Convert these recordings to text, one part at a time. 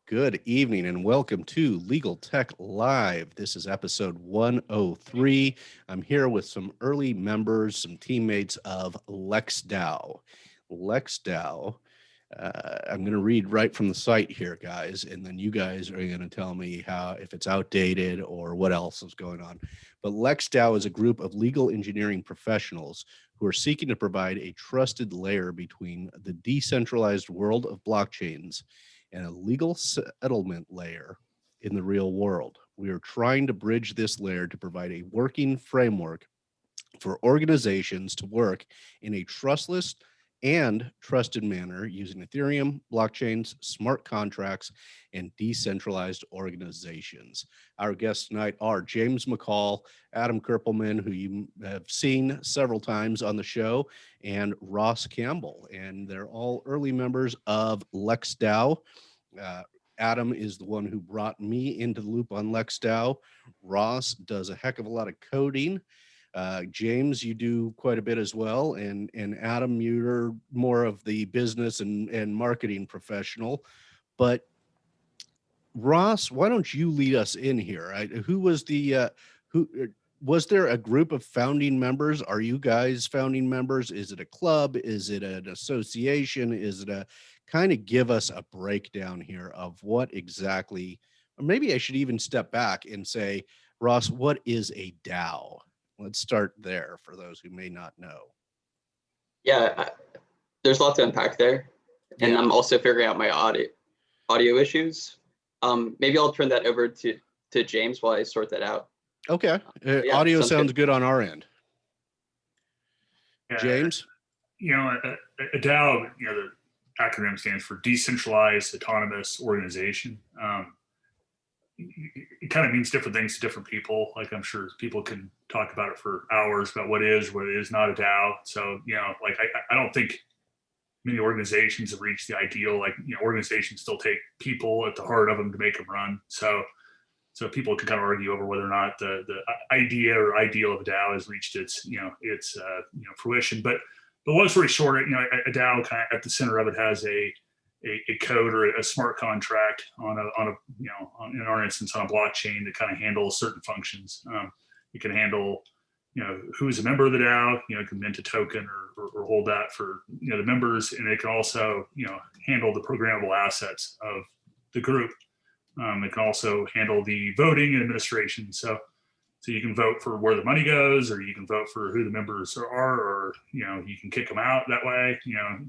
Good evening and welcome to Legal Tech Live. This is episode 103. I'm here with some early members, some teammates of LexDAO. LexDAO, I'm going to read right from the site here, guys, and then you guys are going to tell me if it's outdated or what else is going on. But LexDAO is a group of legal engineering professionals who are seeking to provide a trusted layer between the decentralized world of blockchains and a legal settlement layer in the real world. We are trying to bridge this layer to provide a working framework for organizations to work in a trustless and trusted manner using Ethereum, blockchains, smart contracts, and decentralized organizations. Our guests tonight are James McCall, Adam Kirpelman, who you have seen several times on the show, and Ross Campbell. And they're all early members of LexDAO. Adam is the one who brought me into the loop on LexDAO. Ross does a heck of a lot of coding. James, you do quite a bit as well, and Adam, you're more of the business and marketing professional. But Ross, why don't you lead us in here? Who was there a group of founding members? Are you guys founding members? Is it a club? Is it an association? Is it kind of give us a breakdown here of what exactly, or maybe I should even step back and say, Ross, what is a DAO? Let's start there for those who may not know. Yeah, there's a lot to unpack there. And yeah. I'm also figuring out my audio issues. Maybe I'll turn that over to James while I sort that out. Okay. Audio sounds good on our end. James? A DAO, the acronym stands for Decentralized Autonomous Organization. It kind of means different things to different people. Like, I'm sure people can talk about it for hours about what is not a DAO. So, I don't think many organizations have reached the ideal. Organizations still take people at the heart of them to make them run. So people can kind of argue over whether or not the idea or ideal of a DAO has reached its fruition. But long story short, a DAO kind of at the center of it has a code or a smart contract in our instance on a blockchain that kind of handles certain functions. It can handle who's a member of the DAO, it can mint a token or hold that for the members, and it can also handle the programmable assets of the group. It can also handle the voting and administration. So you can vote for where the money goes, or you can vote for who the members are, or you can kick them out that way.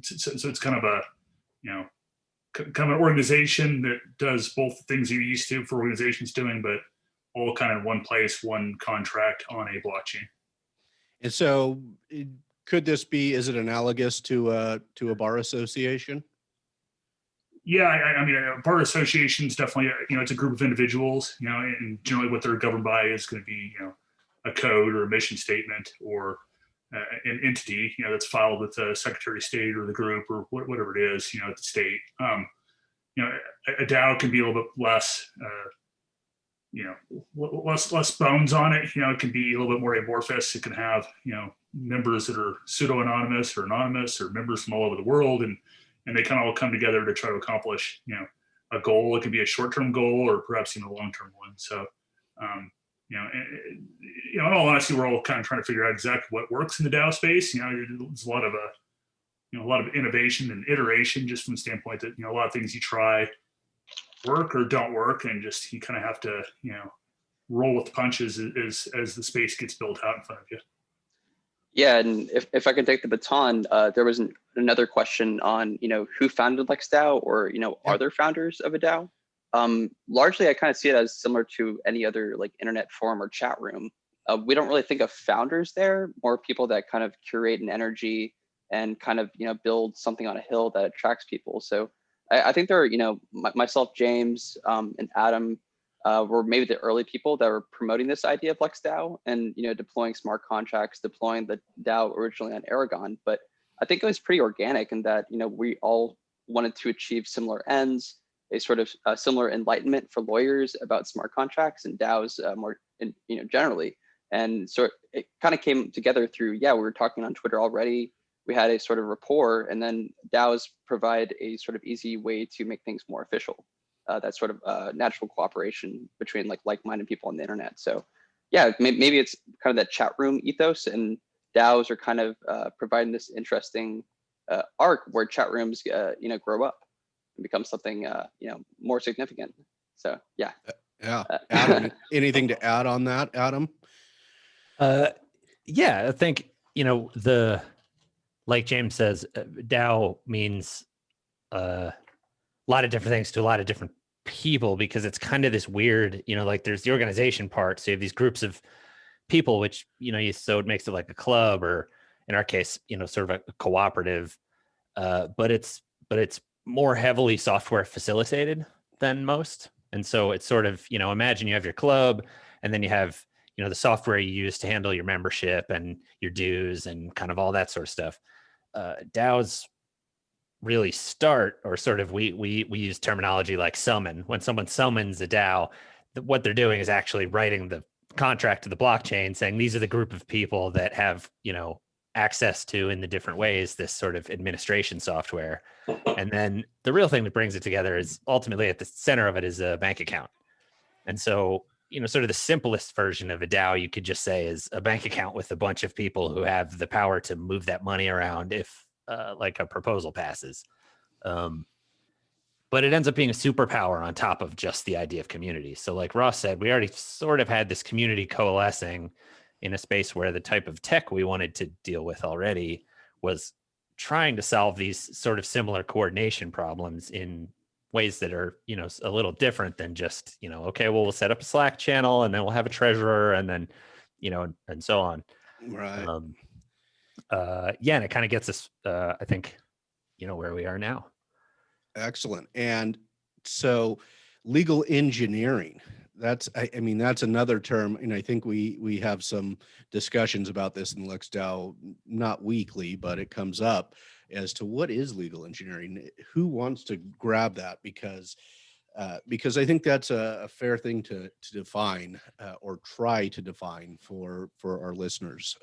So it's kind of an organization that does both things you're used to for organizations doing, but all kind of one place, one contract on a blockchain. And so is it analogous to a bar association? Yeah, I mean, a bar association is definitely, it's a group of individuals, and generally what they're governed by is going to be, a code or a mission statement or an entity, that's filed with the Secretary of State or the group or whatever it is, at the state. A DAO can be a little bit less, less bones on it. It can be a little bit more amorphous. It can have, members that are pseudo-anonymous or anonymous or members from all over the world. And they kind of all come together to try to accomplish, a goal. It can be a short-term goal or perhaps even a long-term one. So, in all honesty, we're all kind of trying to figure out exactly what works in the DAO space. There's a lot of innovation and iteration just from the standpoint that, a lot of things you try work or don't work, and just you kind of have to, roll with the punches as the space gets built out in front of you. Yeah, and if I can take the baton, there was another question on, who founded LexDAO, or, are there founders of a DAO? Largely, I kind of see it as similar to any other internet forum or chat room. We don't really think of founders there, more people that kind of curate an energy and kind of, build something on a hill that attracts people. So I think there are, myself, James, and Adam were maybe the early people that were promoting this idea of LexDAO and, deploying smart contracts, deploying the DAO originally on Aragon. But I think it was pretty organic in that, we all wanted to achieve similar ends, a sort of similar enlightenment for lawyers about smart contracts and DAOs more, generally. And so it kind of came together through, we were talking on Twitter already. We had a sort of rapport, and then DAOs provide a sort of easy way to make things more official. that sort of natural cooperation between like-minded people on the internet. So yeah, maybe it's kind of that chat room ethos, and DAOs are kind of providing this interesting arc where chat rooms grow up and become something more significant. So yeah. Yeah. Adam, anything to add on that, Adam? Yeah, I think, like James says, DAO means a lot of different things to a lot of different people, because it's kind of this weird, like there's the organization part. So you have these groups of people, which, so it makes it like a club, or in our case, sort of a cooperative, but it's more heavily software facilitated than most. And so it's sort of, imagine you have your club, and then you have, the software you use to handle your membership and your dues and kind of all that sort of stuff. DAOs really start, or sort of, we use terminology like summon. When someone summons a DAO, what they're doing is actually writing the contract to the blockchain saying these are the group of people that have, access to, in the different ways, this sort of administration software. And then the real thing that brings it together is ultimately at the center of it is a bank account. And so, sort of the simplest version of a DAO you could just say is a bank account with a bunch of people who have the power to move that money around if like a proposal passes. But it ends up being a superpower on top of just the idea of community. So like Ross said, we already sort of had this community coalescing in a space where the type of tech we wanted to deal with already was trying to solve these sort of similar coordination problems in ways that are, a little different than just, okay, well, we'll set up a Slack channel, and then we'll have a treasurer, and then, and so on. Right. Yeah, and it kind of gets us, I think, where we are now. Excellent. And so legal engineering, that's, I mean, that's another term. And I think we have some discussions about this in LexDAO, not weekly, but it comes up as to what is legal engineering. Who wants to grab that? Because I think that's a fair thing to define, or try to define for our listeners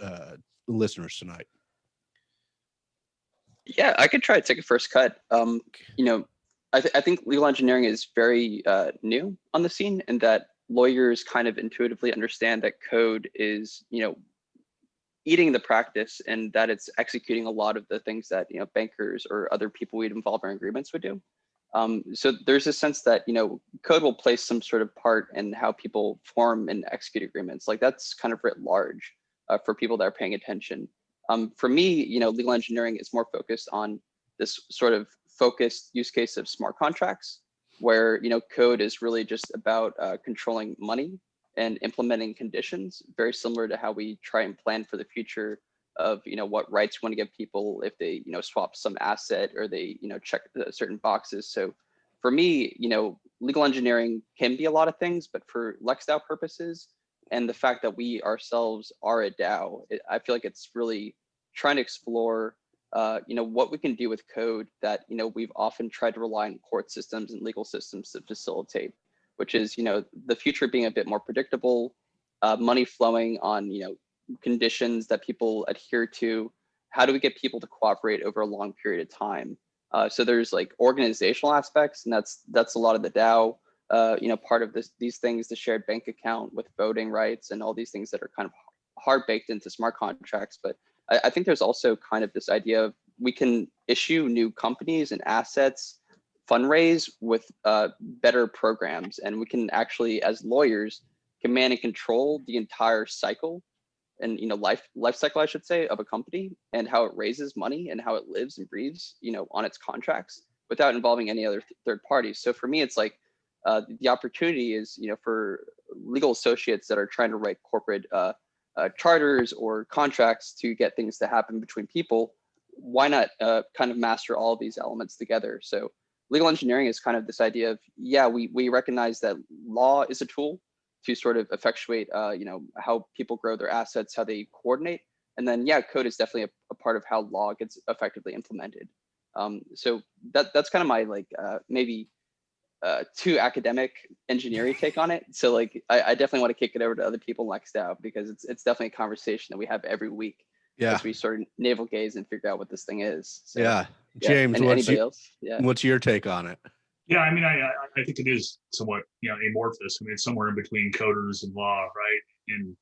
tonight. Yeah, I could try to take a first cut. I think legal engineering is very new on the scene, and that lawyers kind of intuitively understand that code is, eating the practice, and that it's executing a lot of the things that, bankers or other people we'd involve in agreements would do. So there's a sense that, code will play some sort of part in how people form and execute agreements. Like that's kind of writ large for people that are paying attention. For me, legal engineering is more focused on this sort of focused use case of smart contracts, where code is really just about controlling money and implementing conditions, very similar to how we try and plan for the future of what rights we want to give people if they swap some asset, or they check certain boxes. So for me, legal engineering can be a lot of things, but for LexDAO purposes, and the fact that we ourselves are a DAO, I feel like it's really trying to explore what we can do with code that we've often tried to rely on court systems and legal systems to facilitate, which is the future being a bit more predictable, money flowing on conditions that people adhere to. How do we get people to cooperate over a long period of time? So there's like organizational aspects, and that's a lot of the DAO. Part of these things, the shared bank account with voting rights and all these things that are kind of hard baked into smart contracts. But I think there's also kind of this idea of we can issue new companies and assets, fundraise with better programs, and we can actually, as lawyers, command and control the entire cycle and life cycle, I should say, of a company, and how it raises money and how it lives and breathes on its contracts without involving any other third parties. So for me, it's like the opportunity is for legal associates that are trying to write corporate charters or contracts to get things to happen between people. Why not kind of master all of these elements together? So legal engineering is kind of this idea of, yeah, we recognize that law is a tool to sort of effectuate how people grow their assets, how they coordinate, and then code is definitely a part of how law gets effectively implemented. So that's kind of my maybe too academic engineering take on it. So I definitely want to kick it over to other people in LexDAO, because it's definitely a conversation that we have every week as we sort of navel gaze and figure out what this thing is. So, James, anybody else? What's your take on it? Yeah, I mean, I think it is somewhat, amorphous. I mean, it's somewhere in between coders and law, right? And,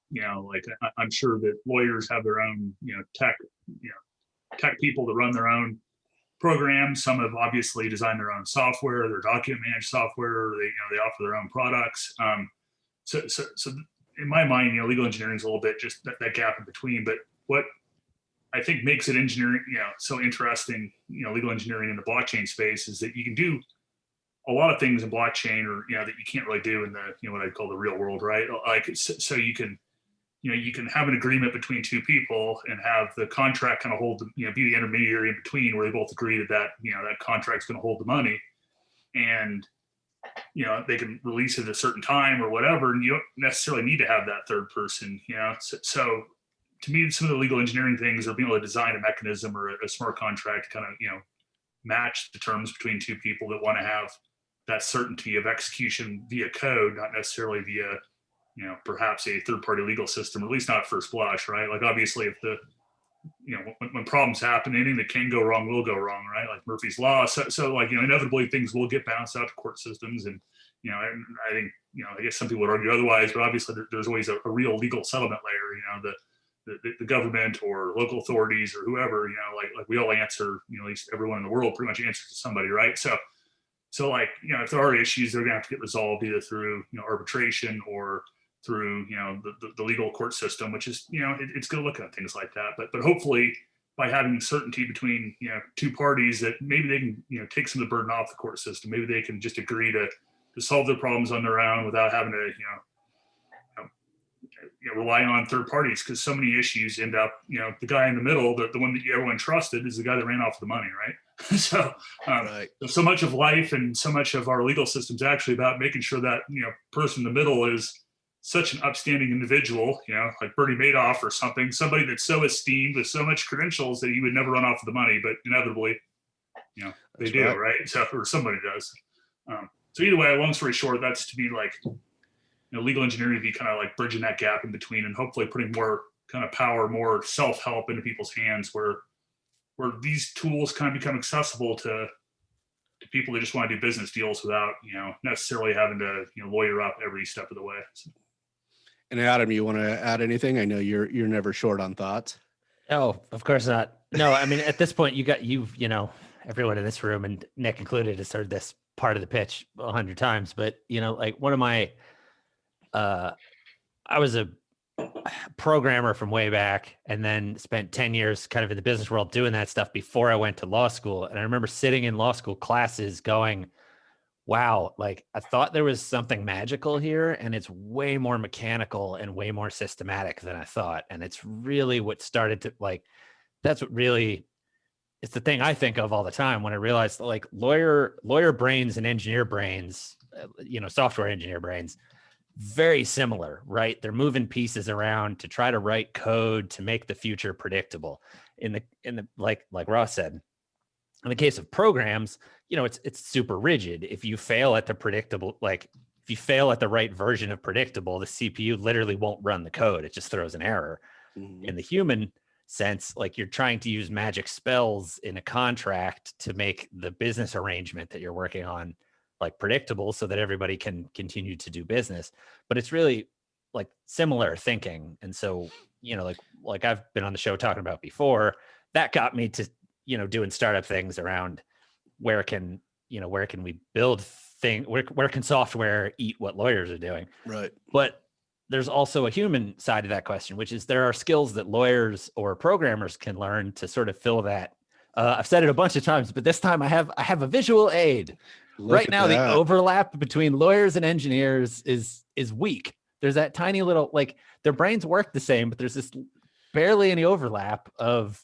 like I'm sure that lawyers have their own, tech people to run their own programs. Some have obviously designed their own software, their document managed software. They offer their own products. So in my mind, legal engineering is a little bit just that gap in between. But what I think makes it engineering, so interesting, legal engineering in the blockchain space is that you can do a lot of things in blockchain, or that you can't really do in the what I call the real world, right? Like so you can you can have an agreement between two people and have the contract kind of hold be the intermediary in between, where they both agree that that contract's going to hold the money, and they can release it at a certain time or whatever, and you don't necessarily need to have that third person. So to me, some of the legal engineering things are being able to design a mechanism or a smart contract to kind of match the terms between two people that want to have that certainty of execution via code, not necessarily via, perhaps a third-party legal system, or at least not at first blush, right? Like obviously, if the, when problems happen, anything that can go wrong will go wrong, right? Like Murphy's law. So like inevitably things will get bounced out to court systems, and and I think I guess some people would argue otherwise, but obviously there's always a real legal settlement layer. The government or local authorities or whoever, like we all answer, at least everyone in the world pretty much answers to somebody, right? So like, if there are issues, they're gonna have to get resolved either through, arbitration or through, the legal court system, which is, it's gonna look at things like that. But hopefully by having certainty between, two parties, that maybe they can, take some of the burden off the court system. Maybe they can just agree to solve their problems on their own without having to, rely on third parties, because so many issues end up, the guy in the middle, the one that everyone trusted, is the guy that ran off the money, right? Right. So much of life and so much of our legal system is actually about making sure that person in the middle is such an upstanding individual, like Bernie Madoff or somebody that's so esteemed with so much credentials that he would never run off of the money, but inevitably, they That's do, right. right? So, or somebody does. So either way, long story short, that's to be like, legal engineering to be kind of like bridging that gap in between, and hopefully putting more kind of power, more self-help into people's hands, where these tools kind of become accessible to people that just want to do business deals without, necessarily having to, lawyer up every step of the way. So. And Adam, you want to add anything? I know you're never short on thoughts. Oh, of course not. No, I mean, at this point, you've everyone in this room, and Nick included, has heard this part of the pitch 100 times. But like one of my, I was a programmer from way back, and then spent 10 years kind of in the business world doing that stuff before I went to law school. And I remember sitting in law school classes going, wow, like I thought there was something magical here, and it's way more mechanical and way more systematic than I thought. And it's really what started to that's what really, it's the thing I think of all the time when I realized like lawyer brains and engineer brains, software engineer brains, very similar, right? They're moving pieces around to try to write code to make the future predictable. In the like Ross said, in the case of programs, it's super rigid. If you fail at the predictable, if you fail at the right version of predictable, the CPU literally won't run the code. It just throws an error. Mhm. In the human sense, like you're trying to use magic spells in a contract to make the business arrangement that you're working on like predictable so that everybody can continue to do business. But it's really like similar thinking. And so, like I've been on the show talking about before, that got me to, doing startup things around where can we build things, where can software eat what lawyers are doing? Right. But there's also a human side of that question, which is there are skills that lawyers or programmers can learn to sort of fill that. I've said it a bunch of times, but this time I have a visual aid. Look Right at now, that. the overlap between lawyers and engineers is weak. There's that tiny little, like their brains work the same, but there's this barely any overlap of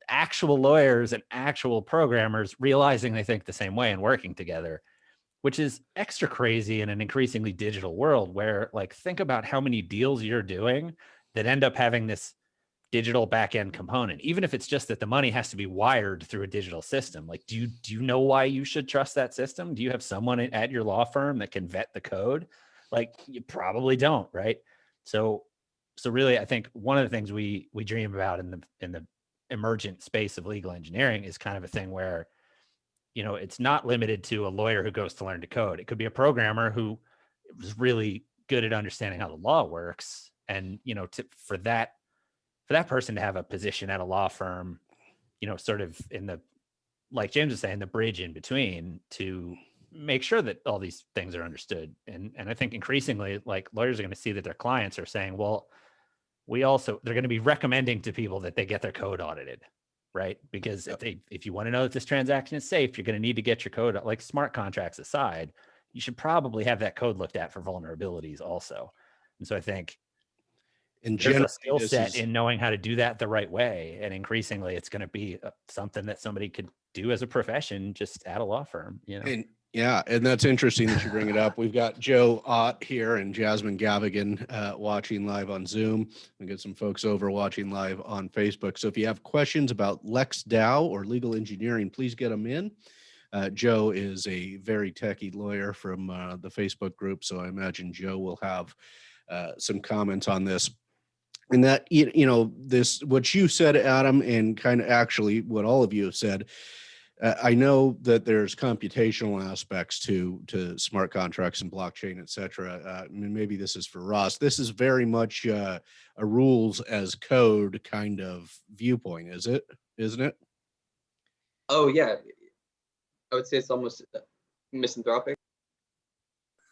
actual lawyers and actual programmers realizing they think the same way and working together, which is extra crazy in an increasingly digital world where like, think about how many deals you're doing that end up having this digital back-end component, even if it's just that the money has to be wired through a digital system. Like, do you know why you should trust that system? Do you have someone at your law firm that can vet the code? Like, you probably don't, right? So really, I think one of the things we dream about in the emergent space of legal engineering is kind of a thing where you know, it's not limited to a lawyer who goes to learn to code. It could be a programmer who was really good at understanding how the law works. And, you know, for that person to have a position at a law firm, you know, sort of in the, like James was saying, the bridge in between to make sure that all these things are understood. And I think increasingly, like, lawyers are going to see that their clients are saying, well, they're going to be recommending to people that they get their code audited, right? Because if you want to know that this transaction is safe, you're going to need to get your code, like smart contracts aside, you should probably have that code looked at for vulnerabilities also. And so I think there's a skill set in knowing how to do that the right way. And increasingly, it's going to be something that somebody could do as a profession, just at a law firm, you know? And yeah, and that's interesting that you bring it up. We've got Joe Ott here and Jasmine Gavigan watching live on Zoom. We got some folks over watching live on Facebook. So if you have questions about LexDAO or legal engineering, please get them in. Joe is a very techie lawyer from the Facebook group, so I imagine Joe will have some comments on this. And that, you know, this, what you said, Adam, and kind of actually what all of you have said, I know that there's computational aspects to smart contracts and blockchain, et cetera. I mean, maybe this is for Ross. This is very much a rules as code kind of viewpoint, isn't it? Oh yeah, I would say it's almost misanthropic.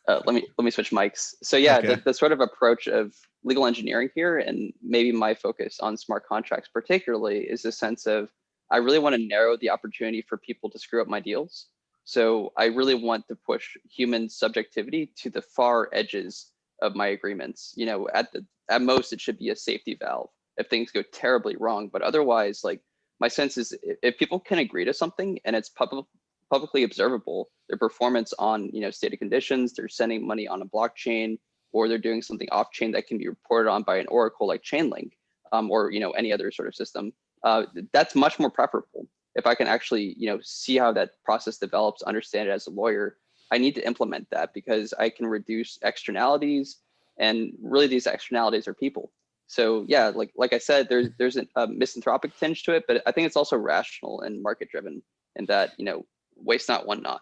Let me switch mics. So yeah, Okay. the sort of approach of legal engineering here, and maybe my focus on smart contracts particularly, is a sense of, I really want to narrow the opportunity for people to screw up my deals. So I really want to push human subjectivity to the far edges of my agreements. You know, at most it should be a safety valve if things go terribly wrong. But otherwise, like, my sense is, if people can agree to something and it's publicly observable, their performance on, you know, stated conditions, they're sending money on a blockchain, or they're doing something off chain that can be reported on by an oracle like Chainlink, or, you know, any other sort of system. That's much more preferable. If I can actually, you know, see how that process develops, understand it as a lawyer, I need to implement that because I can reduce externalities, and really these externalities are people. So yeah, like I said, there's a misanthropic tinge to it, but I think it's also rational and market driven, in that, you know, waste not, want not.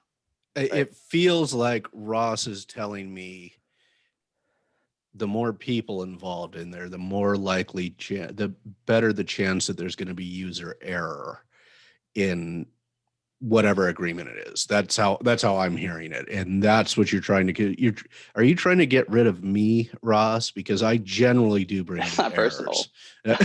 Right? It feels like Ross is telling me the more people involved in there, the more likely, the better the chance that there's going to be user error in whatever agreement it is. That's how I'm hearing it. And that's what you're trying to get. Are you trying to get rid of me, Ross? Because I generally do bring It's not personal. errors.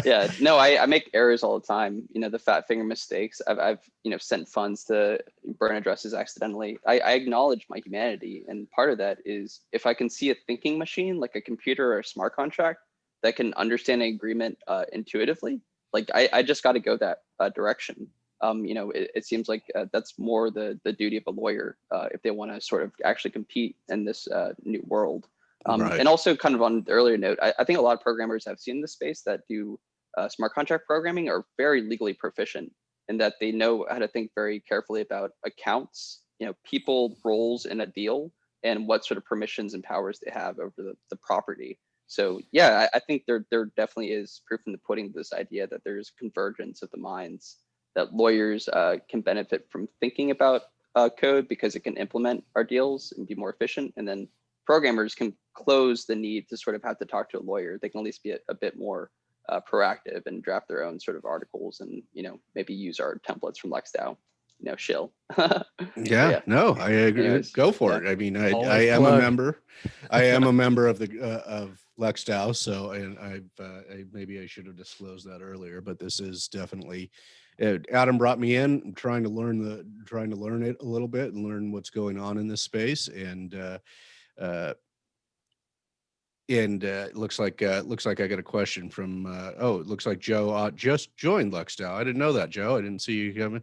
Yeah, no, I make errors all the time. You know, the fat finger mistakes. I've you know, sent funds to burn addresses accidentally. I acknowledge my humanity, and part of that is, if I can see a thinking machine like a computer or a smart contract that can understand an agreement intuitively, like I just got to go that direction. You know, it seems like that's more the duty of a lawyer if they want to sort of actually compete in this new world. Right. And also, kind of on the earlier note, I think a lot of programmers I've seen in the space that do smart contract programming are very legally proficient, in that they know how to think very carefully about accounts, you know, people, roles in a deal, and what sort of permissions and powers they have over the property. So yeah, I think there definitely is proof in the pudding, this idea that there's convergence of the minds, that lawyers can benefit from thinking about code because it can implement our deals and be more efficient, and then programmers can close the need to sort of have to talk to a lawyer. They can at least be a bit more proactive and draft their own sort of articles, and, you know, maybe use our templates from LexDAO, you know, shill. Yeah, no, I agree. Anyways, Go for yeah. it. I mean, I Always am plug. a member. I am a member of the of LexDAO. So, and maybe I should have disclosed that earlier, but this is definitely. Adam brought me in. I'm trying to learn it a little bit and learn what's going on in this space, and it looks like I got a question from it looks like Joe just joined LexDAO. I didn't know that, Joe. I didn't see you coming.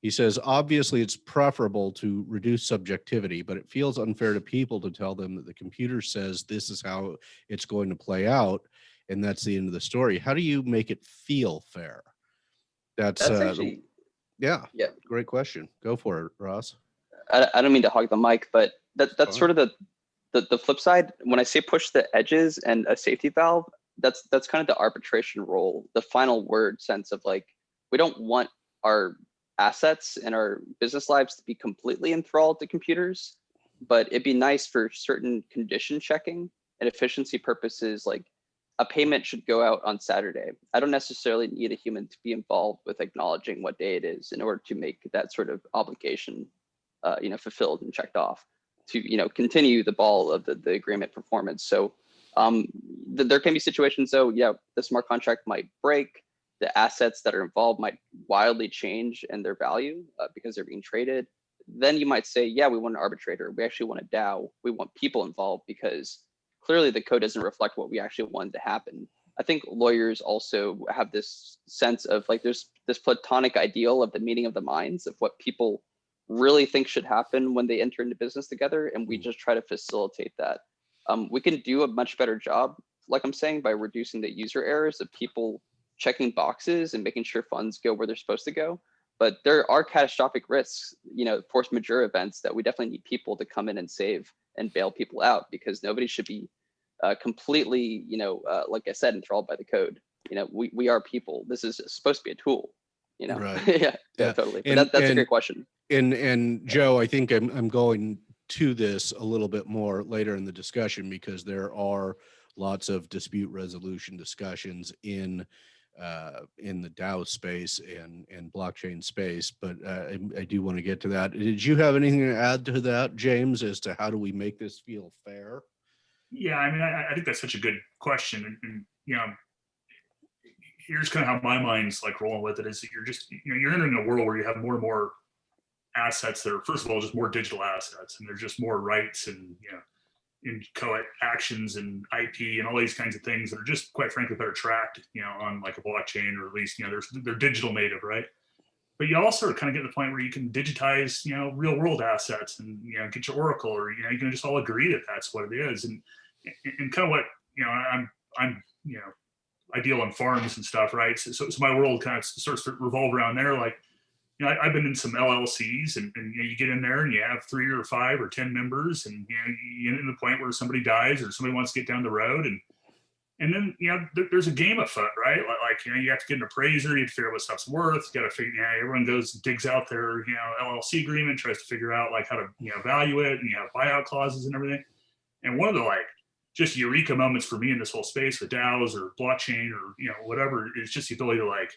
He says, obviously it's preferable to reduce subjectivity, but it feels unfair to people to tell them that the computer says this is how it's going to play out, and that's the end of the story. How do you make it feel fair? That's actually, yeah, yeah. great question. Go for it, Ross. I don't mean to hog the mic, but that's sort of the flip side. When I say push the edges and a safety valve, that's kind of the arbitration role, the final word sense of, like, we don't want our assets in our business lives to be completely enthralled to computers, but it'd be nice for certain condition checking and efficiency purposes, like a payment should go out on Saturday. I don't necessarily need a human to be involved with acknowledging what day it is in order to make that sort of obligation, fulfilled and checked off to, continue the ball of the agreement performance. So there can be situations though, yeah, the smart contract might break, the assets that are involved might wildly change in their value because they're being traded. Then you might say, yeah, we want an arbitrator. We actually want a DAO. We want people involved because clearly the code doesn't reflect what we actually wanted to happen. I think lawyers also have this sense of like, there's this platonic ideal of the meeting of the minds of what people really think should happen when they enter into business together. And we just try to facilitate that. We can do a much better job, like I'm saying, by reducing the user errors of people checking boxes and making sure funds go where they're supposed to go. But there are catastrophic risks, force majeure events that we definitely need people to come in and save and bail people out, because nobody should be completely, like I said, enthralled by the code. We are people. This is supposed to be a tool, Right. yeah, totally. But that's a great question. And Joe, I think I'm going to this a little bit more later in the discussion, because there are lots of dispute resolution discussions in the DAO space and blockchain space, but I do want to get to that. Did you have anything to add to that, James, as to how do we make this feel fair? Yeah, I mean, I think that's such a good question, and here's kind of how my mind's like rolling with it, is that you're entering a world where you have more and more assets that are, first of all, just more digital assets, and there's just more rights and inchoate actions and IP and all these kinds of things that are just, quite frankly, better tracked on like a blockchain, or at least they're digital native, right? But you also kind of get to the point where you can digitize real world assets and get your Oracle, or you can just all agree that that's what it is. And kind of what I'm I deal in farms and stuff, right? So my world kind of starts to revolve around there. Like, I've been in some LLCs, and you get in there and you have 3 or 5 or 10 members, and you get to the point where somebody dies or somebody wants to get down the road, and then there's a game afoot, right? Like you have to get an appraiser, you have to figure out what stuff's worth. You got to figure, everyone goes digs out their LLC agreement, tries to figure out like how to value it, and you have buyout clauses and everything. And one of the like just eureka moments for me in this whole space with DAOs or blockchain or whatever is just the ability to like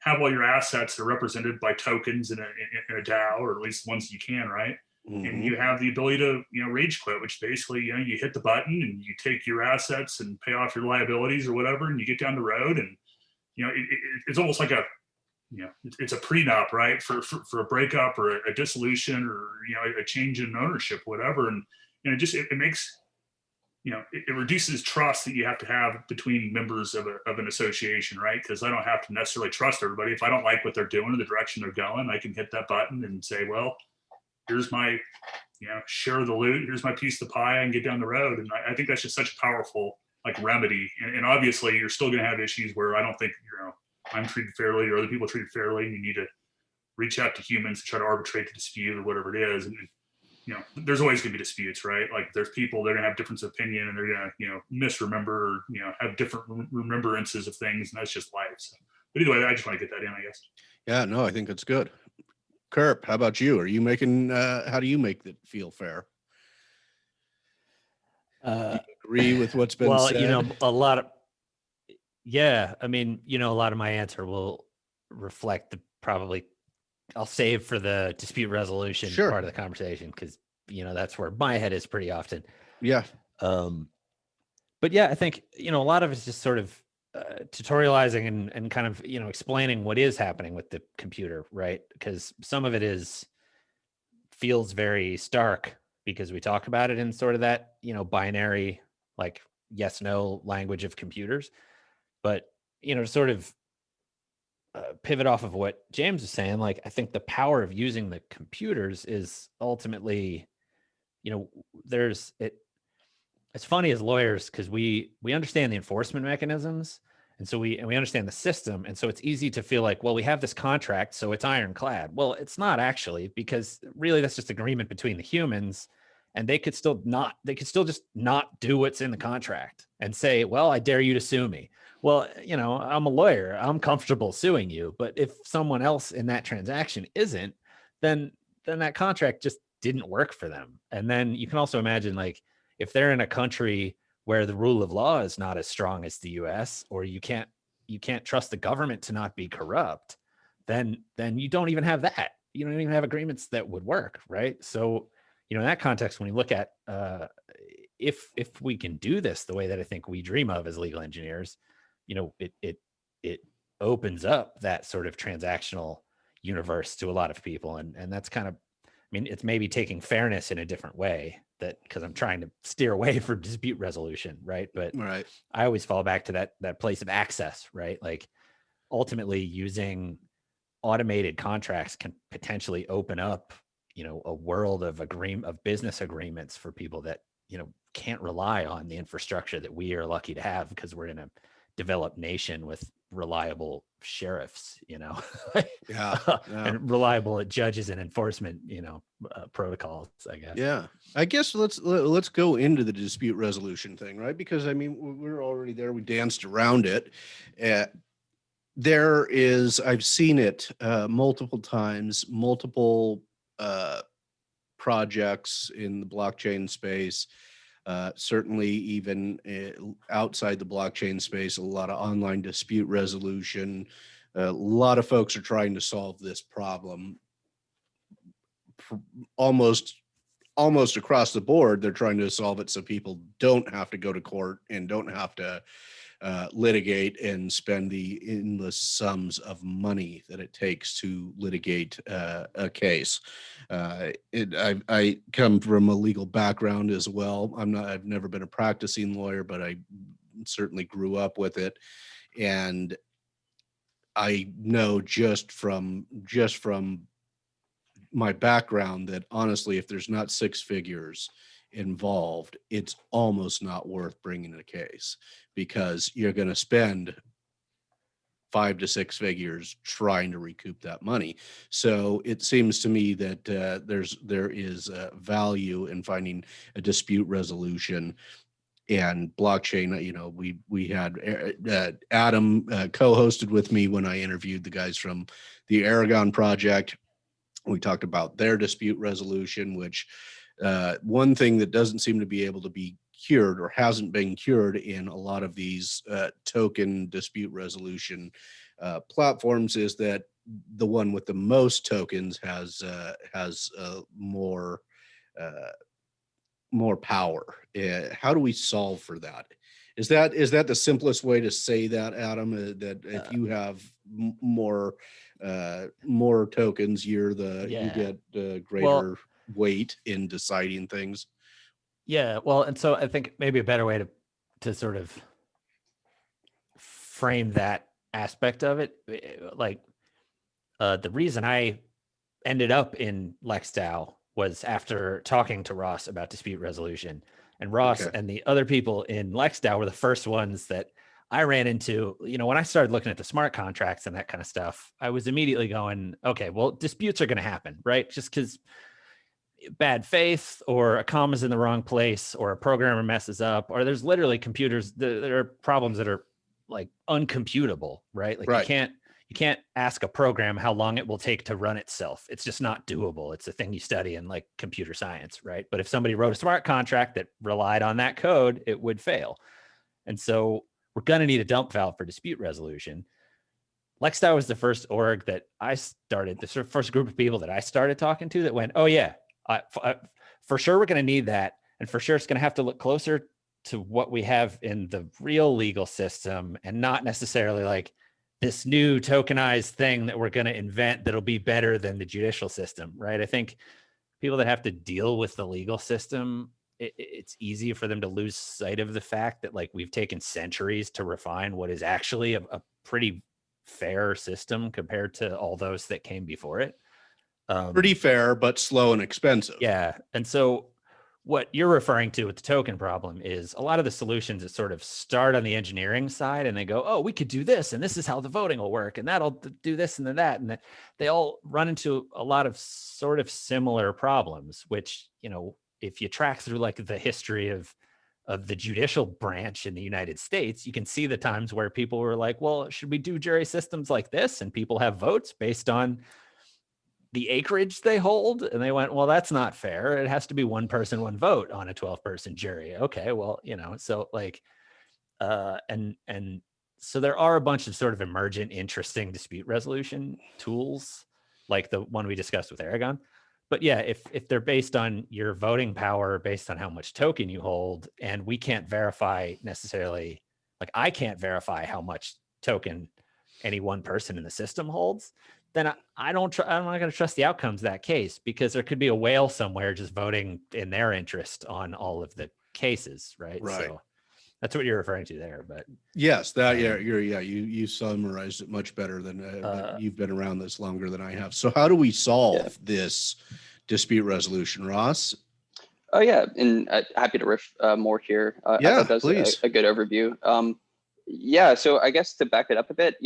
have all your assets that are represented by tokens in a DAO, or at least the ones you can, right? Mm-hmm. And you have the ability to rage quit, which basically you hit the button and you take your assets and pay off your liabilities or whatever, and you get down the road, and it's almost like it's a prenup, right, for a breakup or a dissolution or a change in ownership, whatever. And it makes it reduces trust that you have to have between members of an association, right? Because I don't have to necessarily trust everybody. If I don't like what they're doing or the direction they're going, I can hit that button and say, well, here's my share of the loot, here's my piece of the pie, and get down the road. And I think that's just such a powerful like remedy. And obviously you're still going to have issues where I don't think I'm treated fairly or other people treated fairly, and you need to reach out to humans to try to arbitrate the dispute or whatever it is. And there's always going to be disputes, right? Like there's people, they're going to have difference of opinion, and they're going to misremember or have different remembrances of things, and that's just life. So, but either way, I just want to get that in, I guess. Yeah, no, I think that's good. Kirp, how about you? Are you making how do you make it feel fair? Do you agree with what's been said? A lot of a lot of my answer will reflect the I'll save for the dispute resolution part of the conversation, because that's where my head is pretty often. Yeah. But yeah, I think a lot of it's just sort of tutorializing and kind of explaining what is happening with the computer, right? Because some of it feels very stark because we talk about it in sort of that binary like yes no language of computers. But to sort of pivot off of what James was saying, like I think the power of using the computers is ultimately it's funny as lawyers, because we understand the enforcement mechanisms, and so we understand the system, and so it's easy to feel like, well, we have this contract, so it's ironclad. Well, it's not actually, because really that's just agreement between the humans, and they could still just not do what's in the contract and say, well, I dare you to sue me. well, you know, I'm a lawyer, I'm comfortable suing you, but if someone else in that transaction isn't, then that contract just didn't work for them. And then you can also imagine, like, if they're in a country where the rule of law is not as strong as the US, or you can't trust the government to not be corrupt, then you don't even have that. You don't even have agreements that would work, right? So, you know, in that context, when you look at if we can do this the way that I think we dream of as legal engineers, you know, it opens up that sort of transactional universe to a lot of people, and that's kind of, I mean, it's maybe taking fairness in a different way, that because I'm trying to steer away from dispute resolution, right? But Right. I always fall back to that place of access, right? Like, ultimately, using automated contracts can potentially open up, you know, a world of business agreements for people that, you know, can't rely on the infrastructure that we are lucky to have because we're in a developed nation with reliable sheriffs, you know, Yeah. and reliable judges and enforcement, you know, protocols, I guess. Yeah. I guess let's go into the dispute resolution thing, right? Because I mean, we're already there. We danced around it. There is, I've seen it multiple times, multiple projects in the blockchain space. Certainly, even outside the blockchain space, a lot of online dispute resolution. A lot of folks are trying to solve this problem. Almost across the board, they're trying to solve it so people don't have to go to court and don't have to litigate and spend the endless sums of money that it takes to litigate a case. I come from a legal background as well. I've never been a practicing lawyer, but I certainly grew up with it. And I know just from my background that honestly, if there's not six figures involved, it's almost not worth bringing a case, because you're going to spend 5 to 6 figures trying to recoup that money. So it seems to me that there is value in finding a dispute resolution. And blockchain, you know, we had Adam co-hosted with me when I interviewed the guys from the Aragon project. We talked about their dispute resolution, which one thing that doesn't seem to be able to be cured, or hasn't been cured in a lot of these token dispute resolution platforms, is that the one with the most tokens has more power. How do we solve for that? Is that the simplest way to say that, Adam? That if you have more tokens, you get greater weight in deciding things. Yeah, well, and so I think maybe a better way to sort of frame that aspect of it, like the reason I ended up in LexDAO was after talking to Ross about dispute resolution. And Ross and the other people in LexDAO were the first ones that I ran into. You know, when I started looking at the smart contracts and that kind of stuff, I was immediately going, okay, well, disputes are going to happen, right? Just because bad faith, or a comma's in the wrong place, or a programmer messes up, or there's literally computers, there are problems that are like uncomputable, right? Like you can't ask a program how long it will take to run itself. It's just not doable. It's a thing you study in like computer science, right? But if somebody wrote a smart contract that relied on that code, it would fail. And so we're going to need a dump valve for dispute resolution. LexDAO was the first org that I started, the first group of people that I started talking to that went, oh yeah, for sure we're going to need that. And for sure it's going to have to look closer to what we have in the real legal system, and not necessarily like this new tokenized thing that we're going to invent that'll be better than the judicial system, right? I think people that have to deal with the legal system, it's easy for them to lose sight of the fact that like we've taken centuries to refine what is actually a pretty fair system compared to all those that came before it. Pretty fair, but slow and expensive. Yeah. And so what you're referring to with the token problem is a lot of the solutions that sort of start on the engineering side, and they go, oh, we could do this, and this is how the voting will work, and that'll do this and then that. And they all run into a lot of sort of similar problems, which, you know, if you track through like the history of of the judicial branch in the United States, you can see the times where people were like, well, should we do jury systems like this? And people have votes based on the acreage they hold. And they went, well, that's not fair. It has to be one person, one vote on a 12-person jury. Okay, well, so like, and so there are a bunch of sort of emergent, interesting dispute resolution tools, like the one we discussed with Aragon. But yeah, if they're based on your voting power, based on how much token you hold, and we can't verify necessarily, like I can't verify how much token any one person in the system holds, then I'm not going to trust the outcomes of that case, because there could be a whale somewhere just voting in their interest on all of the cases, right? Right. So that's what you're referring to there. But yes, that you summarized it much better than but you've been around this longer than I have. So how do we solve this dispute resolution, Ross? Oh yeah, and happy to riff more here. I thought that was a good overview. Yeah, so I guess to back it up a bit,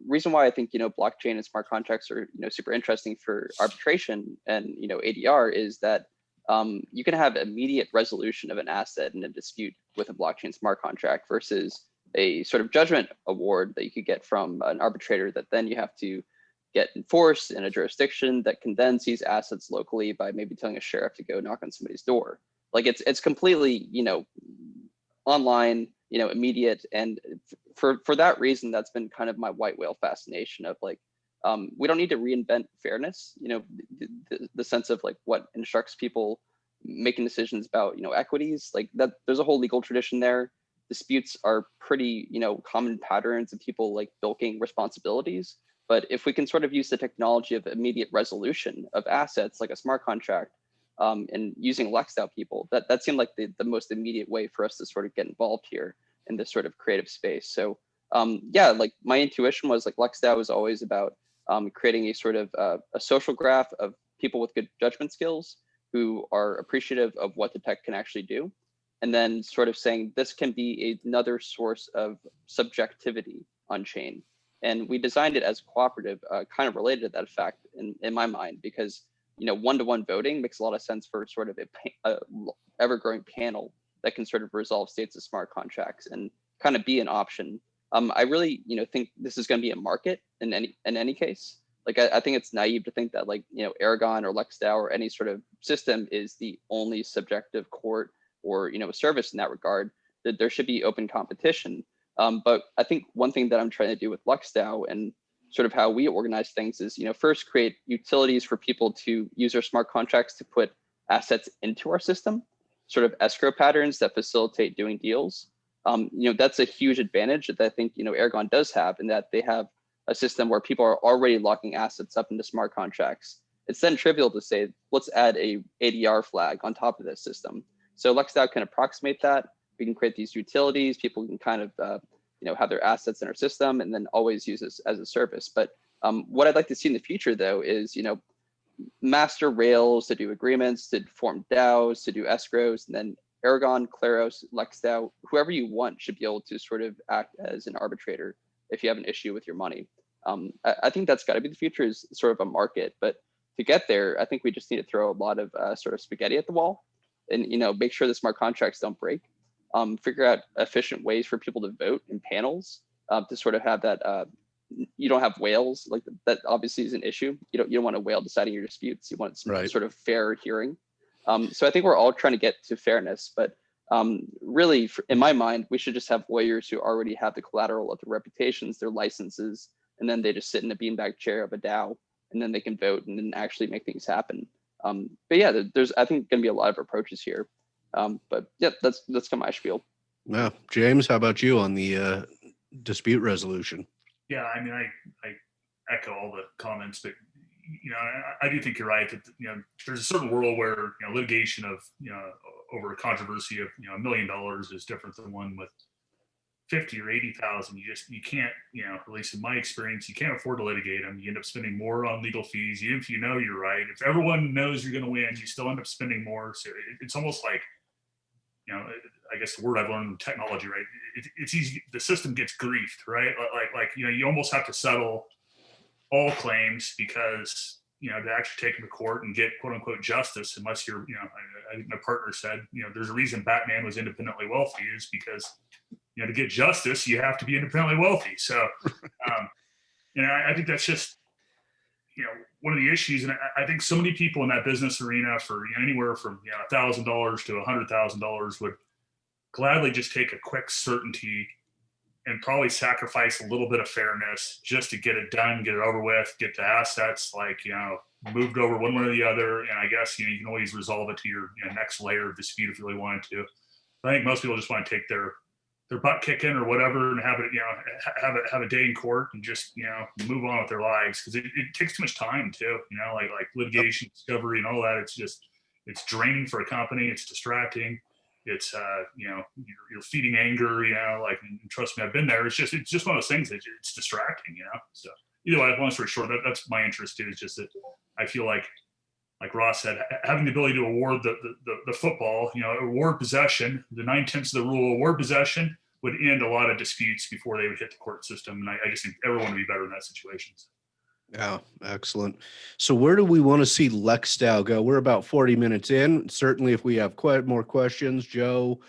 reason why I think blockchain and smart contracts are super interesting for arbitration and ADR is that you can have immediate resolution of an asset in a dispute with a blockchain smart contract versus a sort of judgment award that you could get from an arbitrator that then you have to get enforced in a jurisdiction that can then seize assets locally by maybe telling a sheriff to go knock on somebody's door. Like it's completely online, immediate, and for that reason, that's been kind of my white whale fascination of like, we don't need to reinvent fairness, the sense of like what instructs people making decisions about equities, like that. There's a whole legal tradition there. Disputes are pretty common patterns of people like bilking responsibilities. But if we can sort of use the technology of immediate resolution of assets like a smart contract, and using LexDAO people, that seemed like the most immediate way for us to sort of get involved here in this sort of creative space. So yeah, like my intuition was like LexDAO is always about creating a sort of a social graph of people with good judgment skills who are appreciative of what the tech can actually do. And then sort of saying this can be another source of subjectivity on chain. And we designed it as cooperative, kind of related to that fact in my mind, because one-to-one voting makes a lot of sense for sort of a ever-growing panel that can sort of resolve states of smart contracts and kind of be an option. I really think this is going to be a market in any case. Like I think it's naive to think that like Aragon or LexDAO or any sort of system is the only subjective court or service in that regard. That there should be open competition. But I think one thing that I'm trying to do with LexDAO and sort of how we organize things is, first create utilities for people to use our smart contracts to put assets into our system, sort of escrow patterns that facilitate doing deals. That's a huge advantage that I think, Aragon does have, in that they have a system where people are already locking assets up into smart contracts. It's then trivial to say, let's add a ADR flag on top of this system. So LexDAO can approximate that. We can create these utilities. People can kind of, have their assets in our system and then always use this as a service. But what I'd like to see in the future, though, is, master rails to do agreements, to form DAOs, to do escrows, and then Aragon, Claros, LexDAO, whoever you want should be able to sort of act as an arbitrator if you have an issue with your money. I think that's got to be the future, is sort of a market. But to get there, I think we just need to throw a lot of sort of spaghetti at the wall and, make sure the smart contracts don't break. Figure out efficient ways for people to vote in panels to sort of have that. You don't have whales, like that obviously is an issue. You don't want a whale deciding your disputes. You want some sort of fair hearing. So I think we're all trying to get to fairness, but really, in my mind, we should just have lawyers who already have the collateral of their reputations, their licenses, and then they just sit in a beanbag chair of a DAO, and then they can vote and then actually make things happen. But yeah, there's I think going to be a lot of approaches here. But yeah, that's kind of my spiel. Yeah, James, how about you on the dispute resolution? Yeah, I mean, I echo all the comments, but I do think you're right that there's a certain world where litigation of over a controversy of $1 million is different than one with 50 or 80,000. You can't, at least in my experience, you can't afford to litigate them. You end up spending more on legal fees, even if you're right. If everyone knows you're going to win, you still end up spending more. So it's almost like, I guess the word I've learned in technology, right? It's easy. The system gets griefed, right? Like you almost have to settle all claims because to actually take them to court and get quote unquote justice, unless you're, I think my partner said, there's a reason Batman was independently wealthy, is because, to get justice, you have to be independently wealthy. So, I think that's just, one of the issues. And I think so many people in that business arena for anywhere from $1,000 to $100,000 would gladly just take a quick certainty and probably sacrifice a little bit of fairness just to get it done, get it over with, get the assets moved over one way or the other. And I guess you can always resolve it to your next layer of dispute if you really wanted to. But I think most people just want to take their butt kicking or whatever and have it have a day in court and just move on with their lives, because it takes too much time too. Like litigation, discovery, and all that. It's draining for a company. It's distracting. It's you're feeding anger. And trust me, I've been there. It's just one of those things that it's distracting. So either way, long story short, that's my interest too. Is just that I feel like Ross said, having the ability to award the football, award possession, the 9/10 of the rule, award possession would end a lot of disputes before they would hit the court system. And I just think everyone would be better in that situation. Yeah, excellent. So where do we want to see LexDAO go? We're about 40 minutes in. Certainly, if we have more questions, Joe,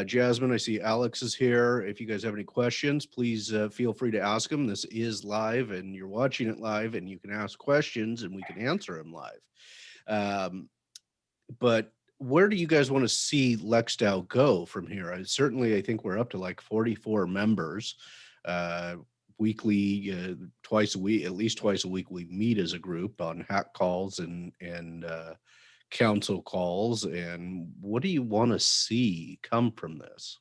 Jasmine, I see Alex is here. If you guys have any questions, please feel free to ask them. This is live and you're watching it live, and you can ask questions and we can answer them live. But where do you guys want to see LexDAO go from here? I think we're up to like 44 members. Weekly, twice a week, at least twice a week, we meet as a group on hack calls and council calls. And what do you want to see come from this?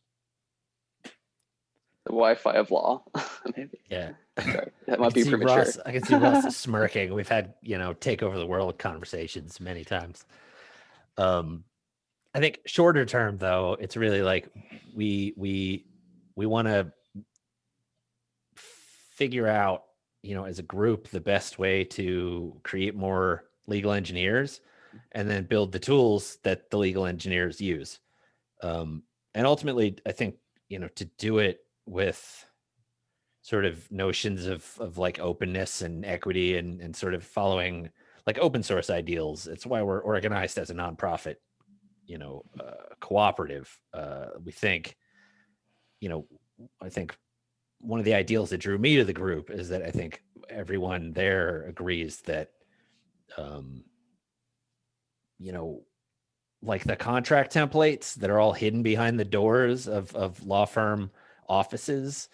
The Wi-Fi of law, maybe. Yeah. Sorry, that might be premature. I can see Ross smirking. We've had, take over the world conversations many times. I think shorter term though, it's really like we want to figure out, as a group, the best way to create more legal engineers and then build the tools that the legal engineers use. And ultimately, I think, to do it with sort of notions of like openness and equity and sort of following like open source ideals. It's why we're organized as a nonprofit, cooperative. We think, I think one of the ideals that drew me to the group is that I think everyone there agrees that, like the contract templates that are all hidden behind the doors of law firm offices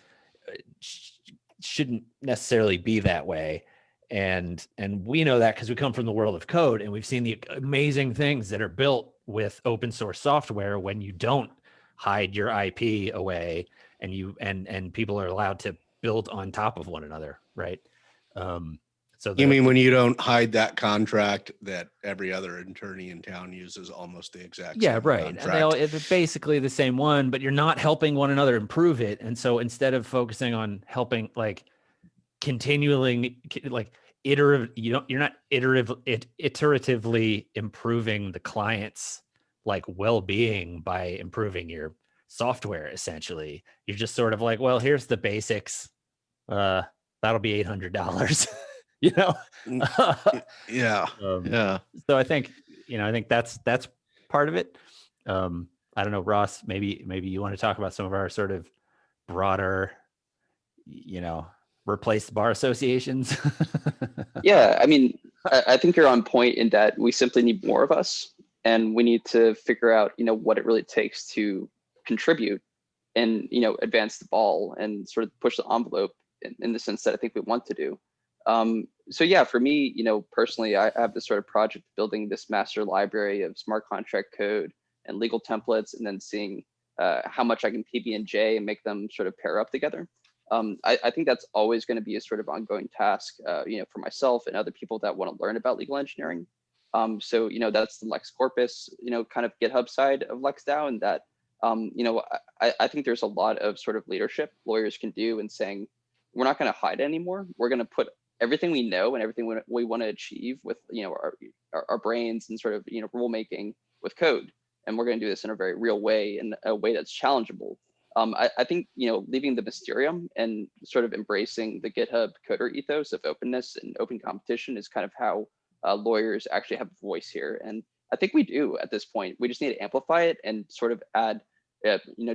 shouldn't necessarily be that way. And we know that because we come from the world of code and we've seen the amazing things that are built with open source software when you don't hide your IP away and people are allowed to build on top of one another, right? So you mean when you don't hide that contract that every other attorney in town uses almost the exact same right. contract. And they all, it's basically the same one, but you're not helping one another improve it. And so instead of focusing on helping like continually like iterative, you're not iteratively improving the client's like well-being by improving your software. Essentially, you're just sort of like, well, here's the basics. That'll be $800. Yeah. So I think that's part of it. I don't know, Ross, maybe you want to talk about some of our sort of broader, replace bar associations. Yeah, I mean, I think you're on point in that we simply need more of us, and we need to figure out, what it really takes to contribute and, advance the ball and sort of push the envelope in the sense that I think we want to do. So yeah, for me, personally, I have this sort of project building this master library of smart contract code and legal templates, and then seeing how much I can PB&J and make them sort of pair up together. I think that's always going to be a sort of ongoing task, for myself and other people that want to learn about legal engineering. So, that's the Lex Corpus, kind of GitHub side of LexDAO, and that, I think there's a lot of sort of leadership lawyers can do in saying, we're not going to hide anymore. We're going to put everything we know and everything we want to achieve with, our brains and sort of, rulemaking with code. And we're going to do this in a very real way, and a way that's challengeable. I think, leaving the mysterium and sort of embracing the GitHub coder ethos of openness and open competition is kind of how lawyers actually have a voice here. And I think we do at this point. We just need to amplify it and sort of add,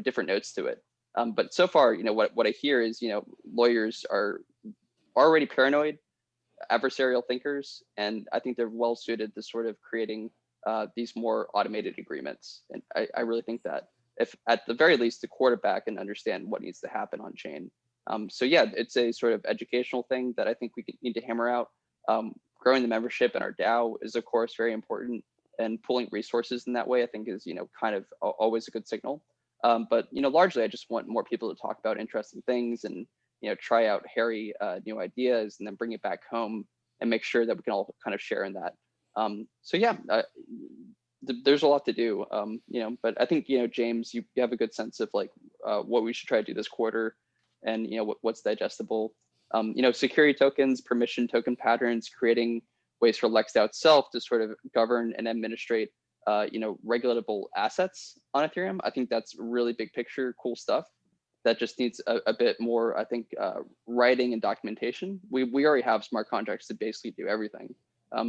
different notes to it. But so far, what I hear is, lawyers are already paranoid, adversarial thinkers, and I think they're well suited to sort of creating these more automated agreements. And I really think that if at the very least the quarterback can understand what needs to happen on chain. So yeah, it's a sort of educational thing that I think we need to hammer out. Growing the membership in our DAO is of course very important, and pooling resources in that way I think is kind of always a good signal. But largely I just want more people to talk about interesting things and try out hairy new ideas and then bring it back home and make sure that we can all kind of share in that. So yeah, there's a lot to do, but I think, James, you have a good sense of like what we should try to do this quarter and, what's digestible. Security tokens, permission token patterns, creating ways for LexDAO itself to sort of govern and administrate, regulatable assets on Ethereum. I think that's really big picture, cool stuff that just needs a bit more, I think, writing and documentation. We already have smart contracts to basically do everything,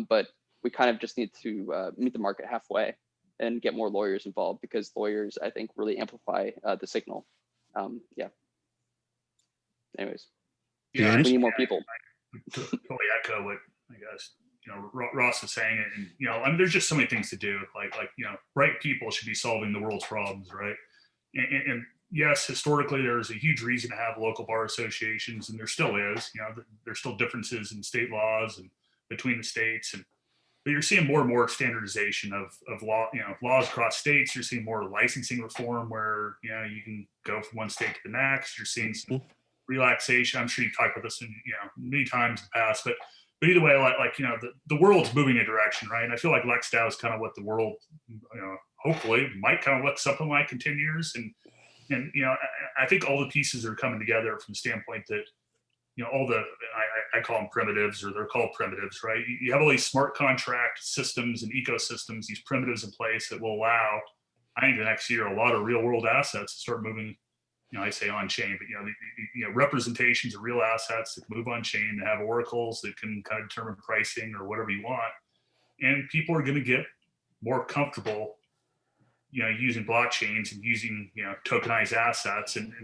but we kind of just need to meet the market halfway and get more lawyers involved, because lawyers, I think, really amplify the signal. Yeah. Anyways, Yeah, we need more people. I totally echo what I guess Ross is saying, and I mean, there's just so many things to do. Like bright people should be solving the world's problems, right? And yes, historically, there's a huge reason to have local bar associations, and there still is. There's still differences in state laws and between the states, but you're seeing more and more standardization of law, laws across states. You're seeing more licensing reform where you can go from one state to the next. You're seeing some relaxation. I'm sure you've talked about this in many times in the past, but either way, the world's moving a direction, right? And I feel like LexDAO is kind of what the world, hopefully might kind of look something like in 10 years. And I think all the pieces are coming together from the standpoint that all the I call them primitives, or they're called primitives, right? You have all these smart contract systems and ecosystems, these primitives in place that will allow, I think, the next year a lot of real world assets to start moving. I say on chain, but representations of real assets that move on chain, that have oracles that can kind of determine pricing or whatever you want, and people are going to get more comfortable, using blockchains and using tokenized assets, and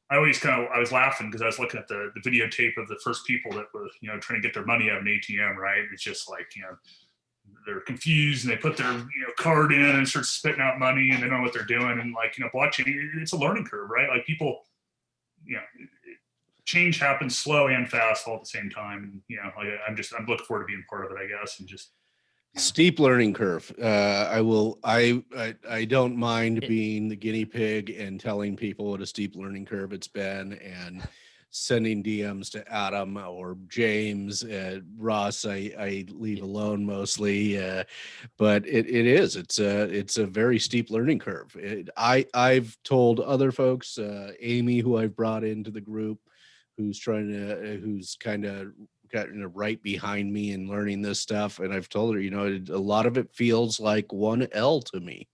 I was laughing because I was looking at the videotape of the first people that were trying to get their money out of an ATM, right? It's just like they're confused and they put their card in and start spitting out money and they don't know what they're doing. And blockchain, it's a learning curve, right? Like people, change happens slow and fast all at the same time. And I'm looking forward to being part of it, I guess, and just steep learning curve. I don't mind being the guinea pig and telling people what a steep learning curve it's been, and sending DMs to Adam or James. Ross, I leave alone mostly, but it's a very steep learning curve. I've told other folks, Amy, who I've brought into the group, who's kind of gotten right behind me and learning this stuff, and I've told her, a lot of it feels like 1L to me.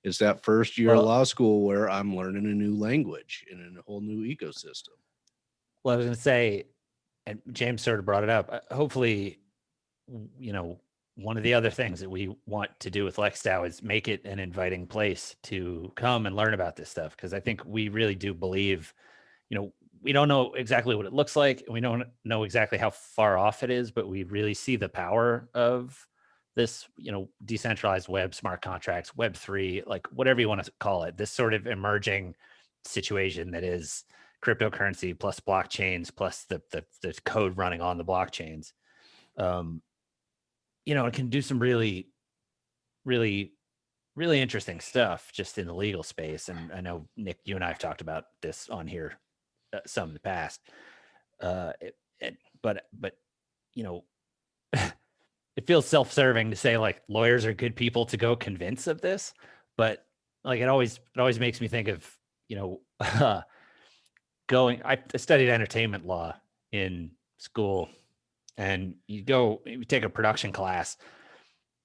It's that first year of law school where I'm learning a new language in a whole new ecosystem. Well, I was going to say, and James sort of brought it up, hopefully, one of the other things that we want to do with LexDAO is make it an inviting place to come and learn about this stuff. Because I think we really do believe, we don't know exactly what it looks like, and we don't know exactly how far off it is, but we really see the power of this, decentralized web, smart contracts, Web3, like whatever you want to call it, this sort of emerging situation that is cryptocurrency plus blockchains plus the code running on the blockchains. It can do some really, really, really interesting stuff just in the legal space. And I know, Nick, you and I have talked about this on here some in the past. But it feels self-serving to say like lawyers are good people to go convince of this, but like it always makes me think of I studied entertainment law in school, and you take a production class.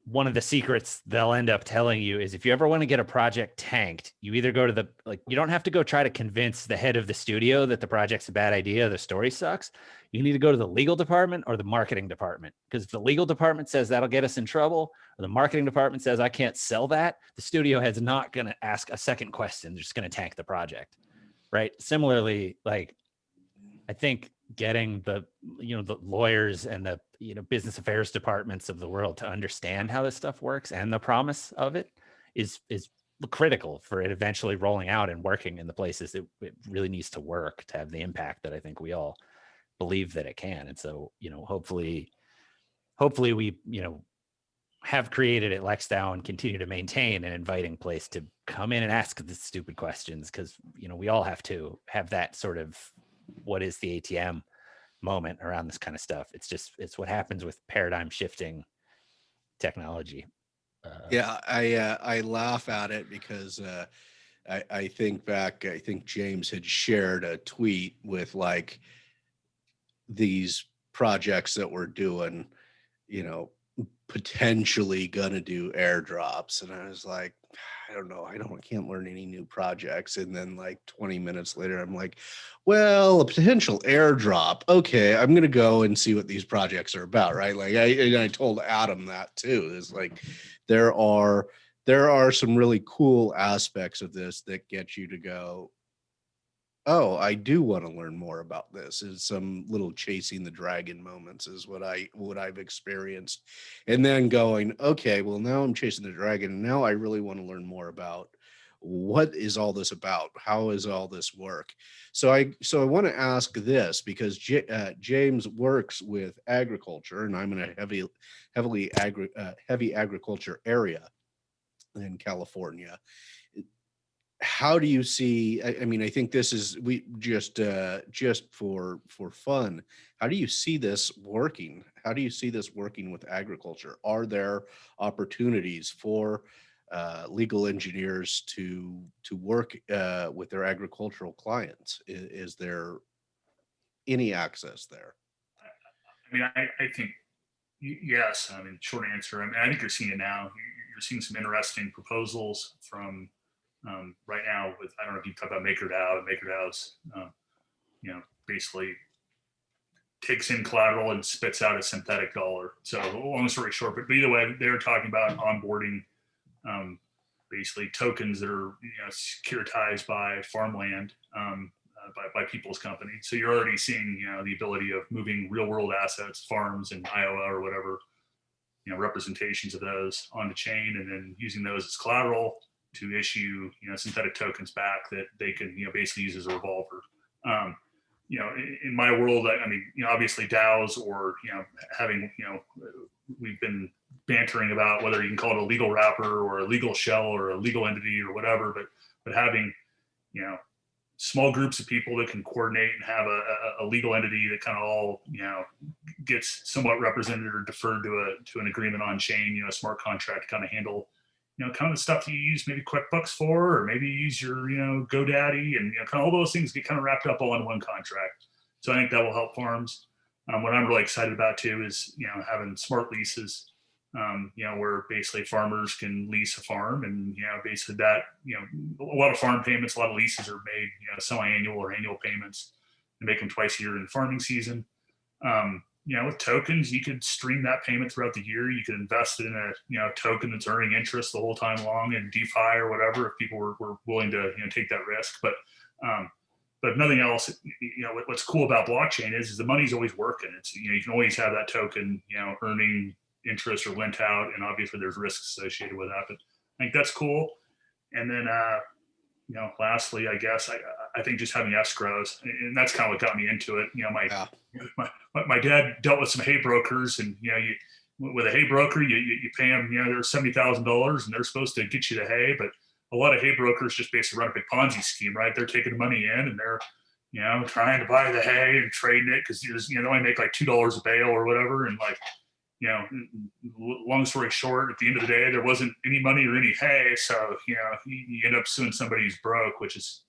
one of the secrets they'll end up telling you is if you ever want to get a project tanked, you either go to you don't have to go try to convince the head of the studio that the project's a bad idea, the story sucks. You need to go to the legal department or the marketing department. Because if the legal department says that'll get us in trouble, or the marketing department says I can't sell that, the studio head's not going to ask a second question. They're just going to tank the project, right? Similarly, like, I think getting the lawyers and the business affairs departments of the world to understand how this stuff works and the promise of it is critical for it eventually rolling out and working in the places it really needs to work to have the impact that I think we all believe that it can. And so, hopefully we, have created at LexDAO and continue to maintain an inviting place to come in and ask the stupid questions, because, we all have to have that sort of what is the ATM moment around this kind of stuff. It's what happens with paradigm shifting technology. Yeah, I laugh at it because I think back, I think James had shared a tweet with like these projects that we're doing, potentially gonna do airdrops. And I was like, I don't know, I can't learn any new projects. And then like 20 minutes later, I'm like, well, a potential airdrop. Okay, I'm gonna go and see what these projects are about, right? Like I told Adam that too. It's like there are some really cool aspects of this that get you to go, oh, I do want to learn more about this. Is some little chasing the dragon moments is what I've experienced. And then going, okay, well, now I'm chasing the dragon, and now I really want to learn more about what is all this about? How is all this work? So I want to ask this because James works with agriculture, and I'm in a heavy agriculture area in California. How do you see, I mean, I think this is, we just for fun, how do you see this working? How do you see this working with agriculture? Are there opportunities for legal engineers to work with their agricultural clients? Is there any access there? I mean, I think yes. I mean, short answer. I mean, I think you're seeing it now. You're seeing some interesting proposals from right now with, I don't know if you talk about MakerDAO, and MakerDAO's, basically takes in collateral and spits out a synthetic dollar. So long story short, but either way, they're talking about onboarding basically tokens that are securitized by farmland by people's companies. So you're already seeing the ability of moving real world assets, farms in Iowa or whatever, representations of those on the chain, and then using those as collateral to issue synthetic tokens back that they can basically use as a revolver. In my world, I mean, obviously DAOs or having we've been bantering about whether you can call it a legal wrapper or a legal shell or a legal entity or whatever, but having small groups of people that can coordinate and have a legal entity that kind of all gets somewhat represented or deferred to an agreement on chain, a smart contract to kind of handle kind of the stuff you use maybe QuickBooks for, or maybe you use your GoDaddy, and kind of all those things get kind of wrapped up all in one contract. So I think that will help farms. What I'm really excited about too is having smart leases, where basically farmers can lease a farm, and basically that a lot of farm payments, a lot of leases are made semi-annual or annual payments, and make them twice a year in the farming season. With tokens, you could stream that payment throughout the year. You could invest it in a token that's earning interest the whole time long in DeFi or whatever, if people were willing to take that risk. But if nothing else, what's cool about blockchain is the money's always working. It's you can always have that token earning interest or lent out, and obviously there's risks associated with that. But I think that's cool. And then lastly, I guess I think just having escrows, and that's kind of what got me into it. My dad dealt with some hay brokers, and with a hay broker, you pay them they're $70,000, and they're supposed to get you the hay, but a lot of hay brokers just basically run a big Ponzi scheme, right? They're taking money in, and they're trying to buy the hay and trading it because they only make like $2 a bale or whatever, and like long story short, at the end of the day, there wasn't any money or any hay. So, you end up suing somebody who's broke, which is,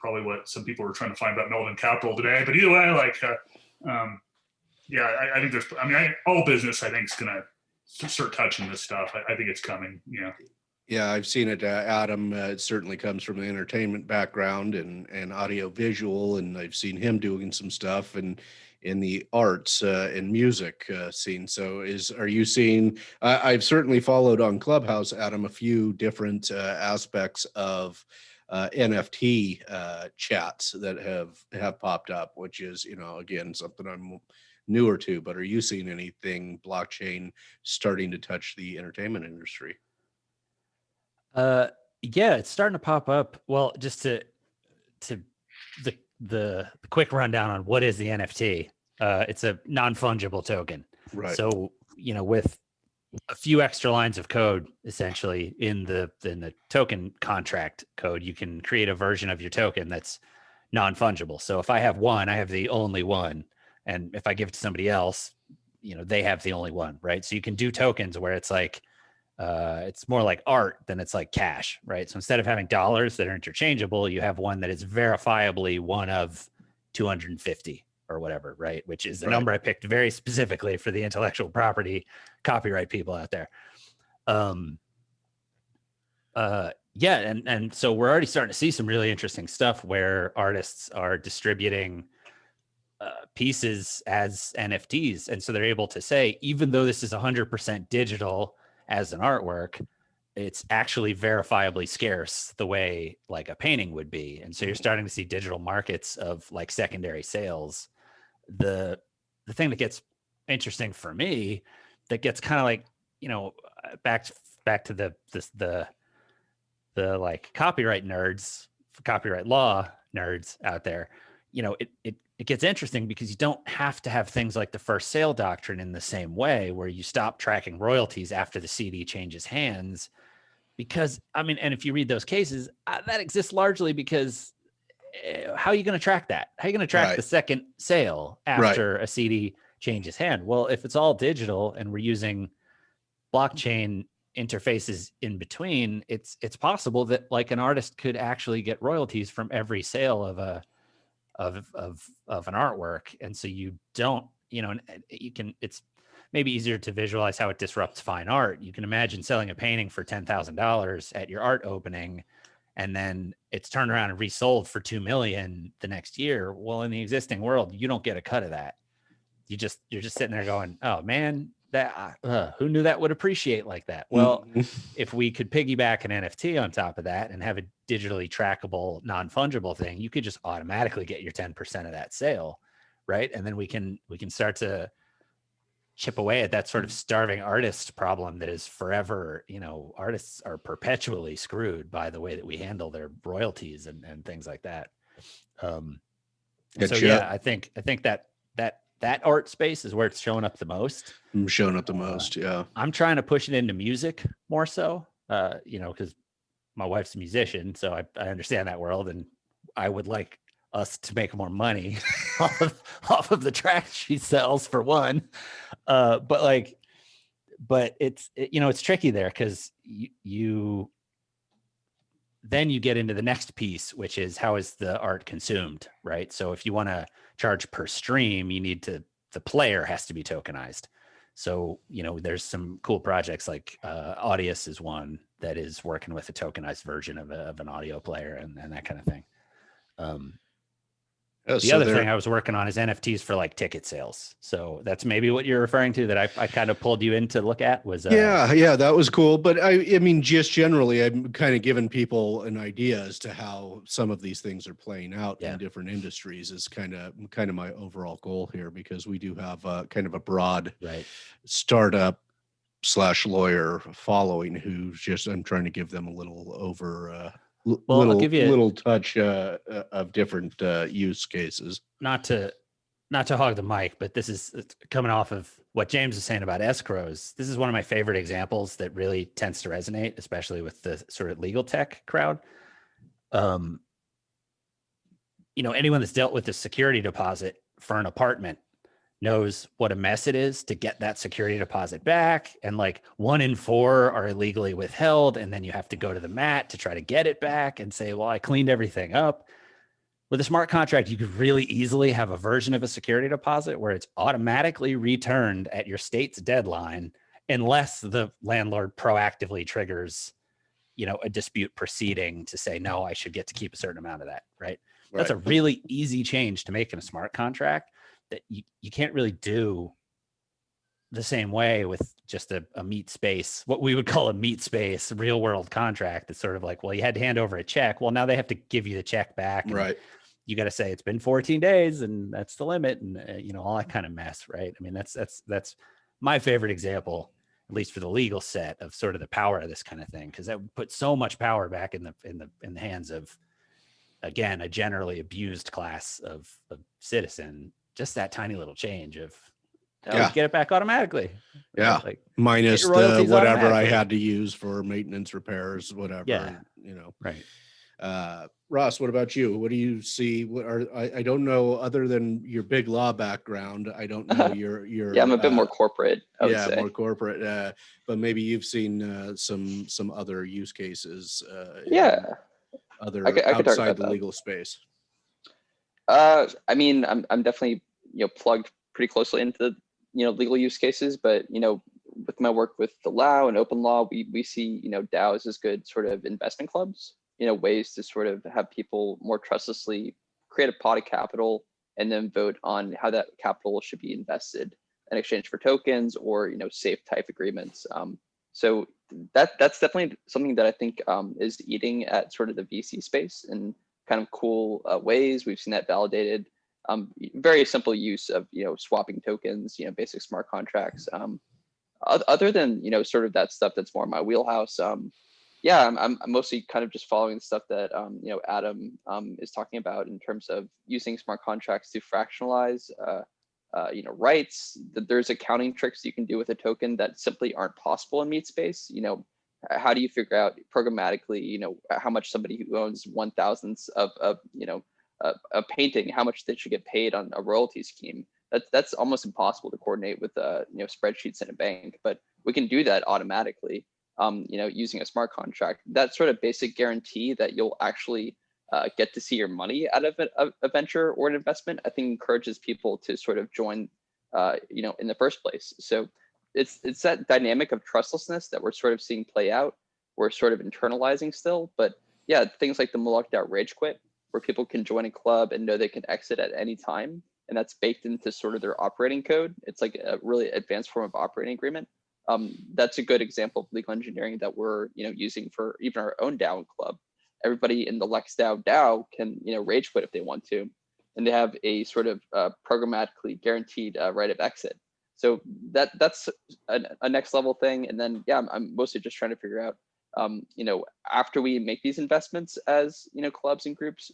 probably what some people were trying to find about Melvin Capital today. But either way, like, I think all business, I think, is going to start touching this stuff. I think it's coming. Yeah, I've seen it, Adam. It certainly comes from an entertainment background and audio visual, and I've seen him doing some stuff and in the arts and music scene. So, are you seeing? I've certainly followed on Clubhouse, Adam, a few different aspects of NFT chats that have popped up, which is, again, something I'm newer to. But are you seeing anything blockchain starting to touch the entertainment industry? Yeah, it's starting to pop up. Well, just to the quick rundown on what is the NFT. It's a non-fungible token. Right. So, with a few extra lines of code, essentially in the token contract code, you can create a version of your token that's non-fungible. So if I have one, I have the only one. And if I give it to somebody else, they have the only one, right? So you can do tokens where it's like, it's more like art than it's like cash, right? So instead of having dollars that are interchangeable, you have one that is verifiably one of 250 or whatever, right? Which is the number I picked very specifically for the intellectual property copyright people out there. Yeah, and so we're already starting to see some really interesting stuff where artists are distributing pieces as NFTs, and so they're able to say, even though this is 100% digital as an artwork, it's actually verifiably scarce the way like a painting would be. And so you're starting to see digital markets of like secondary sales. The thing that gets interesting for me, that gets kind of like, back to the like copyright nerds, copyright law nerds out there, it gets interesting because you don't have to have things like the first sale doctrine in the same way, where you stop tracking royalties after the CD changes hands. Because, and if you read those cases, that exists largely because how are you going to track that? How are you going to track the second sale after a CD changes hand? Well, if it's all digital and we're using blockchain interfaces in between, it's possible that like an artist could actually get royalties from every sale of an artwork. And so you don't, it's maybe easier to visualize how it disrupts fine art. You can imagine selling a painting for $10,000 at your art opening, and then it's turned around and resold for 2 million the next year. Well, in the existing world, you don't get a cut of that. You're just sitting there going, oh man, that who knew that would appreciate like that? Well, if we could piggyback an NFT on top of that and have a digitally trackable, non-fungible thing, you could just automatically get your 10% of that sale, right? And then we can start to chip away at that sort of starving artist problem that is forever. Artists are perpetually screwed by the way that we handle their royalties and things like that. I think that art space is where it's showing up the most. Yeah. I'm trying to push it into music more so, because my wife's a musician, so I understand that world, and I would like us to make more money off of the tracks she sells, for one. But it's tricky there because you then you get into the next piece, which is how is the art consumed, right? So if you want to charge per stream, the player has to be tokenized. So, there's some cool projects like Audius is one that is working with a tokenized version of an audio player and that kind of thing. The other thing I was working on is NFTs for like ticket sales. So that's maybe what you're referring to that I kind of pulled you in to look at was. Yeah, that was cool. But I mean, just generally, I'm kind of giving people an idea as to how some of these things are playing out in different industries is kind of my overall goal here, because we do have kind of a broad startup / lawyer following who's just, I'm trying to give them a little I'll give you little touch of different use cases. Not to hog the mic, but this is coming off of what James is saying about escrows. This is one of my favorite examples that really tends to resonate, especially with the sort of legal tech crowd. Anyone that's dealt with a security deposit for an apartment knows what a mess it is to get that security deposit back. And like 1 in 4 are illegally withheld. And then you have to go to the mat to try to get it back and say, well, I cleaned everything up. With a smart contract, you could really easily have a version of a security deposit where it's automatically returned at your state's deadline. unless the landlord proactively triggers, a dispute proceeding to say, no, I should get to keep a certain amount of that, right? That's a really easy change to make in a smart contract that you can't really do the same way with just a meat space, what we would call a meat space real world contract. It's sort of like, well, you had to hand over a check. Well, now they have to give you the check back. Right. You got to say it's been 14 days and that's the limit, and all that kind of mess, right? I mean, that's my favorite example, at least for the legal set, of sort of the power of this kind of thing, because that would put so much power back in the hands of, again, a generally abused class of citizen. Just that tiny little change of, Yeah. get it back automatically. Yeah. Right? Like, minus get your the royalties whatever I automatically. had to use for maintenance, repairs, whatever. Yeah. Right. Ross, what about you? What do you see? I don't know, other than your big law background, I don't know your Yeah, I'm a bit more corporate, I would say. more corporate. But maybe you've seen some other use cases. Yeah. Other I could talk outside about the that. legal space. I mean, I'm definitely plugged pretty closely into the legal use cases, but with my work with the LAO and open law, we see DAOs as good sort of investment clubs, ways to sort of have people more trustlessly create a pot of capital and then vote on how that capital should be invested in exchange for tokens or safe type agreements. So that's definitely something that I think is eating at sort of the VC space in kind of cool ways. We've seen that validated. Very simple use of swapping tokens, basic smart contracts. Other than sort of that stuff that's more my wheelhouse. Yeah, I'm mostly kind of just following the stuff that Adam is talking about in terms of using smart contracts to fractionalize rights. There's accounting tricks you can do with a token that simply aren't possible in meat space. How do you figure out programmatically how much somebody who owns 1/1000th of a painting, how much they should get paid on a royalty scheme? That's almost impossible to coordinate with spreadsheets in a bank, but we can do that automatically using a smart contract. That sort of basic guarantee that you'll actually get to see your money out of a venture or an investment, I think encourages people to sort of join in the first place. So it's that dynamic of trustlessness that we're sort of seeing play out. We're sort of internalizing still, but yeah, things like the locked out rage quit, where people can join a club and know they can exit at any time, and that's baked into sort of their operating code. It's like a really advanced form of operating agreement. That's a good example of legal engineering that we're using for even our own DAO club. Everybody in the LexDAO DAO can rage quit if they want to, and they have a sort of programmatically guaranteed right of exit. So that's a next level thing. And then yeah, I'm mostly just trying to figure out after we make these investments as clubs and groups,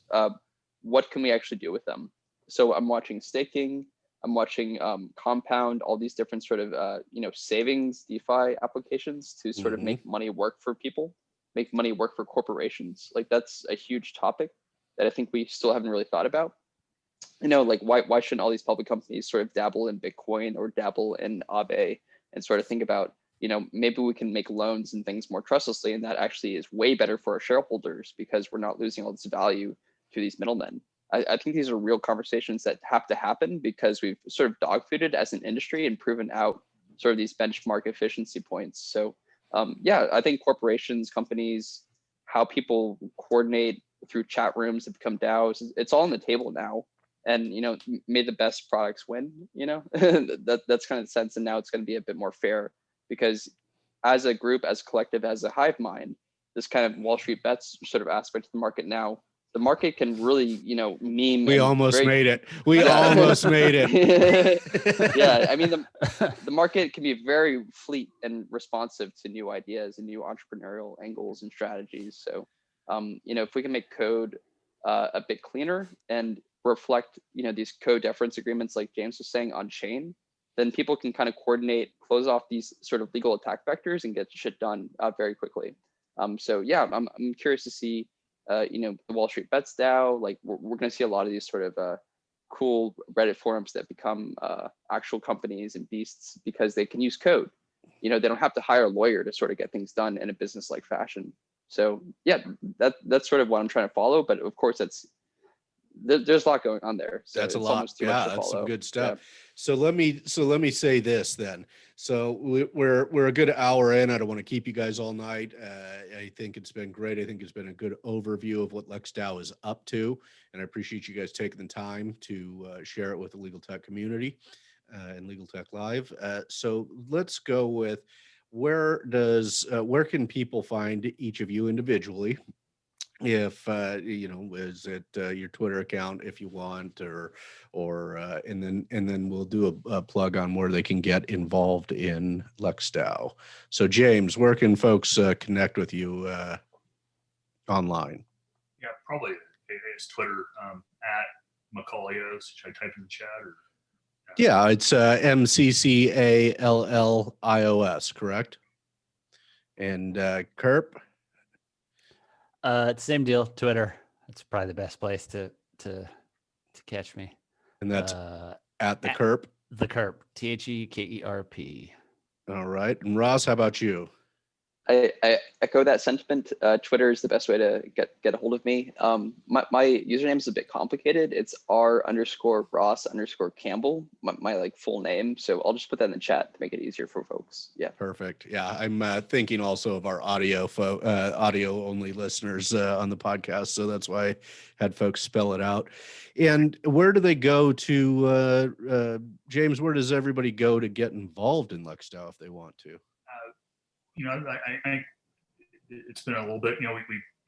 what can we actually do with them? So I'm watching staking, I'm watching Compound, all these different sort of savings DeFi applications to sort of make money work for people, make money work for corporations. Like that's a huge topic that I think we still haven't really thought about. Like why shouldn't all these public companies sort of dabble in Bitcoin or dabble in Aave and sort of think about maybe we can make loans and things more trustlessly, and that actually is way better for our shareholders because we're not losing all this value to these middlemen. I think these are real conversations that have to happen because we've sort of dogfooded as an industry and proven out sort of these benchmark efficiency points. So yeah, I think corporations, companies, how people coordinate through chat rooms that become DAOs, it's all on the table now. And may the best products win. That's kind of the sense. And now it's going to be a bit more fair because as a group, as a collective, as a hive mind, this kind of Wall Street bets sort of aspect of the market now, the market can really meme. We almost made it. We almost made it. Yeah, I mean the market can be very fleet and responsive to new ideas and new entrepreneurial angles and strategies. So if we can make code a bit cleaner and reflect these co-deference agreements like James was saying on chain, then people can kind of coordinate, close off these sort of legal attack vectors and get shit done very quickly. So yeah, I'm curious to see the Wall Street Bets DAO. Like we're going to see a lot of these sort of cool Reddit forums that become actual companies and beasts because they can use code. They don't have to hire a lawyer to sort of get things done in a business-like fashion. So yeah, that's sort of what I'm trying to follow. But of course, that's there's a lot going on there. So That's a it's lot. almost too much Yeah, to that's some follow. good stuff. Yeah. So let me say this then. So we're a good hour in. I don't want to keep you guys all night. I think it's been great. I think it's been a good overview of what LexDAO is up to, and I appreciate you guys taking the time to share it with the legal tech community and LegalTechLIVE. So let's go with where can people find each of you individually? If is it your Twitter account if you want, or and then we'll do a plug on where they can get involved in LexDAO. So James, where can folks connect with you online? Yeah, probably it's Twitter at Macaulios. Should I type in the chat or? Yeah, it's MCCALLIOS, correct? And Kerp? Same deal. Twitter. That's probably the best place to catch me. And that's at the Kerp. The Kerp. THEKERP. All right. And Ross, how about you? I echo that sentiment. Twitter is the best way to get a hold of me. My username is a bit complicated. It's R_Ross_Campbell, my like full name. So I'll just put that in the chat to make it easier for folks. Yeah. Perfect. Yeah, I'm thinking also of our audio only listeners on the podcast, so that's why I had folks spell it out. And where do they go to, James? Where does everybody go to get involved in LexDAO if they want to? I it's been a little bit, we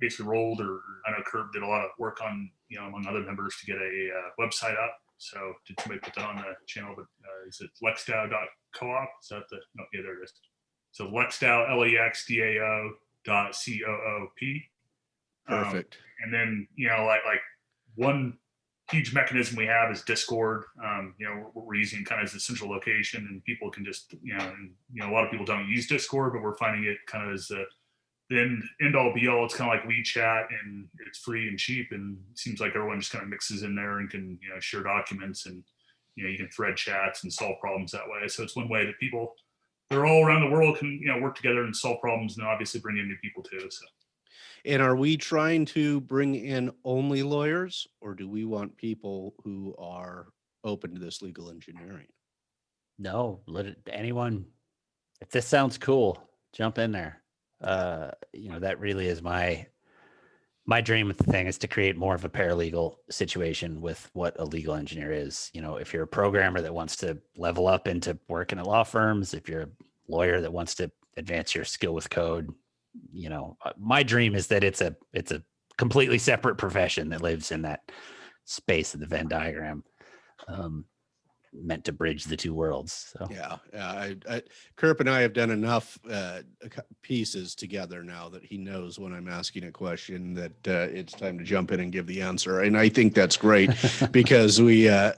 basically rolled, or I know Kurt did a lot of work on, among other members to get a website up. So did somebody put that on the channel? But is it lexdao.coop? Is that the, no, yeah, there it is. So LexDAO, LEXDAO.coop. Perfect. And then, like one huge mechanism we have is Discord. We're using kind of as a central location, and people can just, a lot of people don't use Discord, but we're finding it kind of as the end all be all. It's kind of like WeChat, and it's free and cheap, and it seems like everyone just kind of mixes in there and can, share documents, and, you can thread chats and solve problems that way. So it's one way that people, they're all around the world, can, work together and solve problems, and obviously bring in new people too. So. And are we trying to bring in only lawyers, or do we want people who are open to this legal engineering? No, anyone. If this sounds cool, jump in there. That really is my dream with the thing, is to create more of a paralegal situation with what a legal engineer is. If you're a programmer that wants to level up into working at law firms, if you're a lawyer that wants to advance your skill with code, my dream is that it's a completely separate profession that lives in that space of the Venn diagram, meant to bridge the two worlds. So yeah, Kerp and I have done enough pieces together now that he knows when I'm asking a question that it's time to jump in and give the answer, and I think that's great because there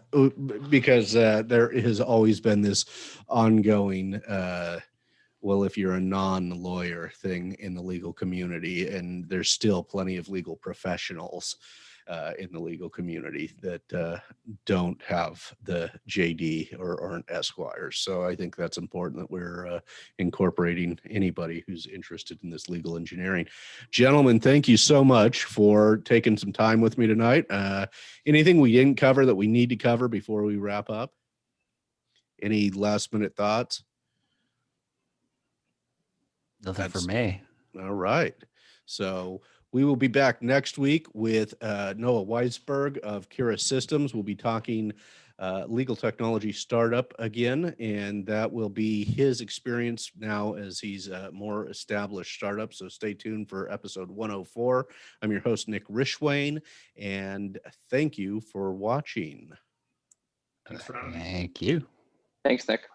has always been this ongoing well, if you're a non-lawyer thing in the legal community, and there's still plenty of legal professionals in the legal community that don't have the JD or aren't Esquires. So I think that's important that we're incorporating anybody who's interested in this legal engineering. Gentlemen, thank you so much for taking some time with me tonight. Anything we didn't cover that we need to cover before we wrap up? Any last minute thoughts? Nothing for me. All right. So we will be back next week with Noah Weisberg of Kira Systems. We'll be talking legal technology startup again, and that will be his experience now as he's a more established startup. So stay tuned for episode 104. I'm your host, Nick Rishwain, and thank you for watching. Thanks for having me. Thank you. Thanks, Nick.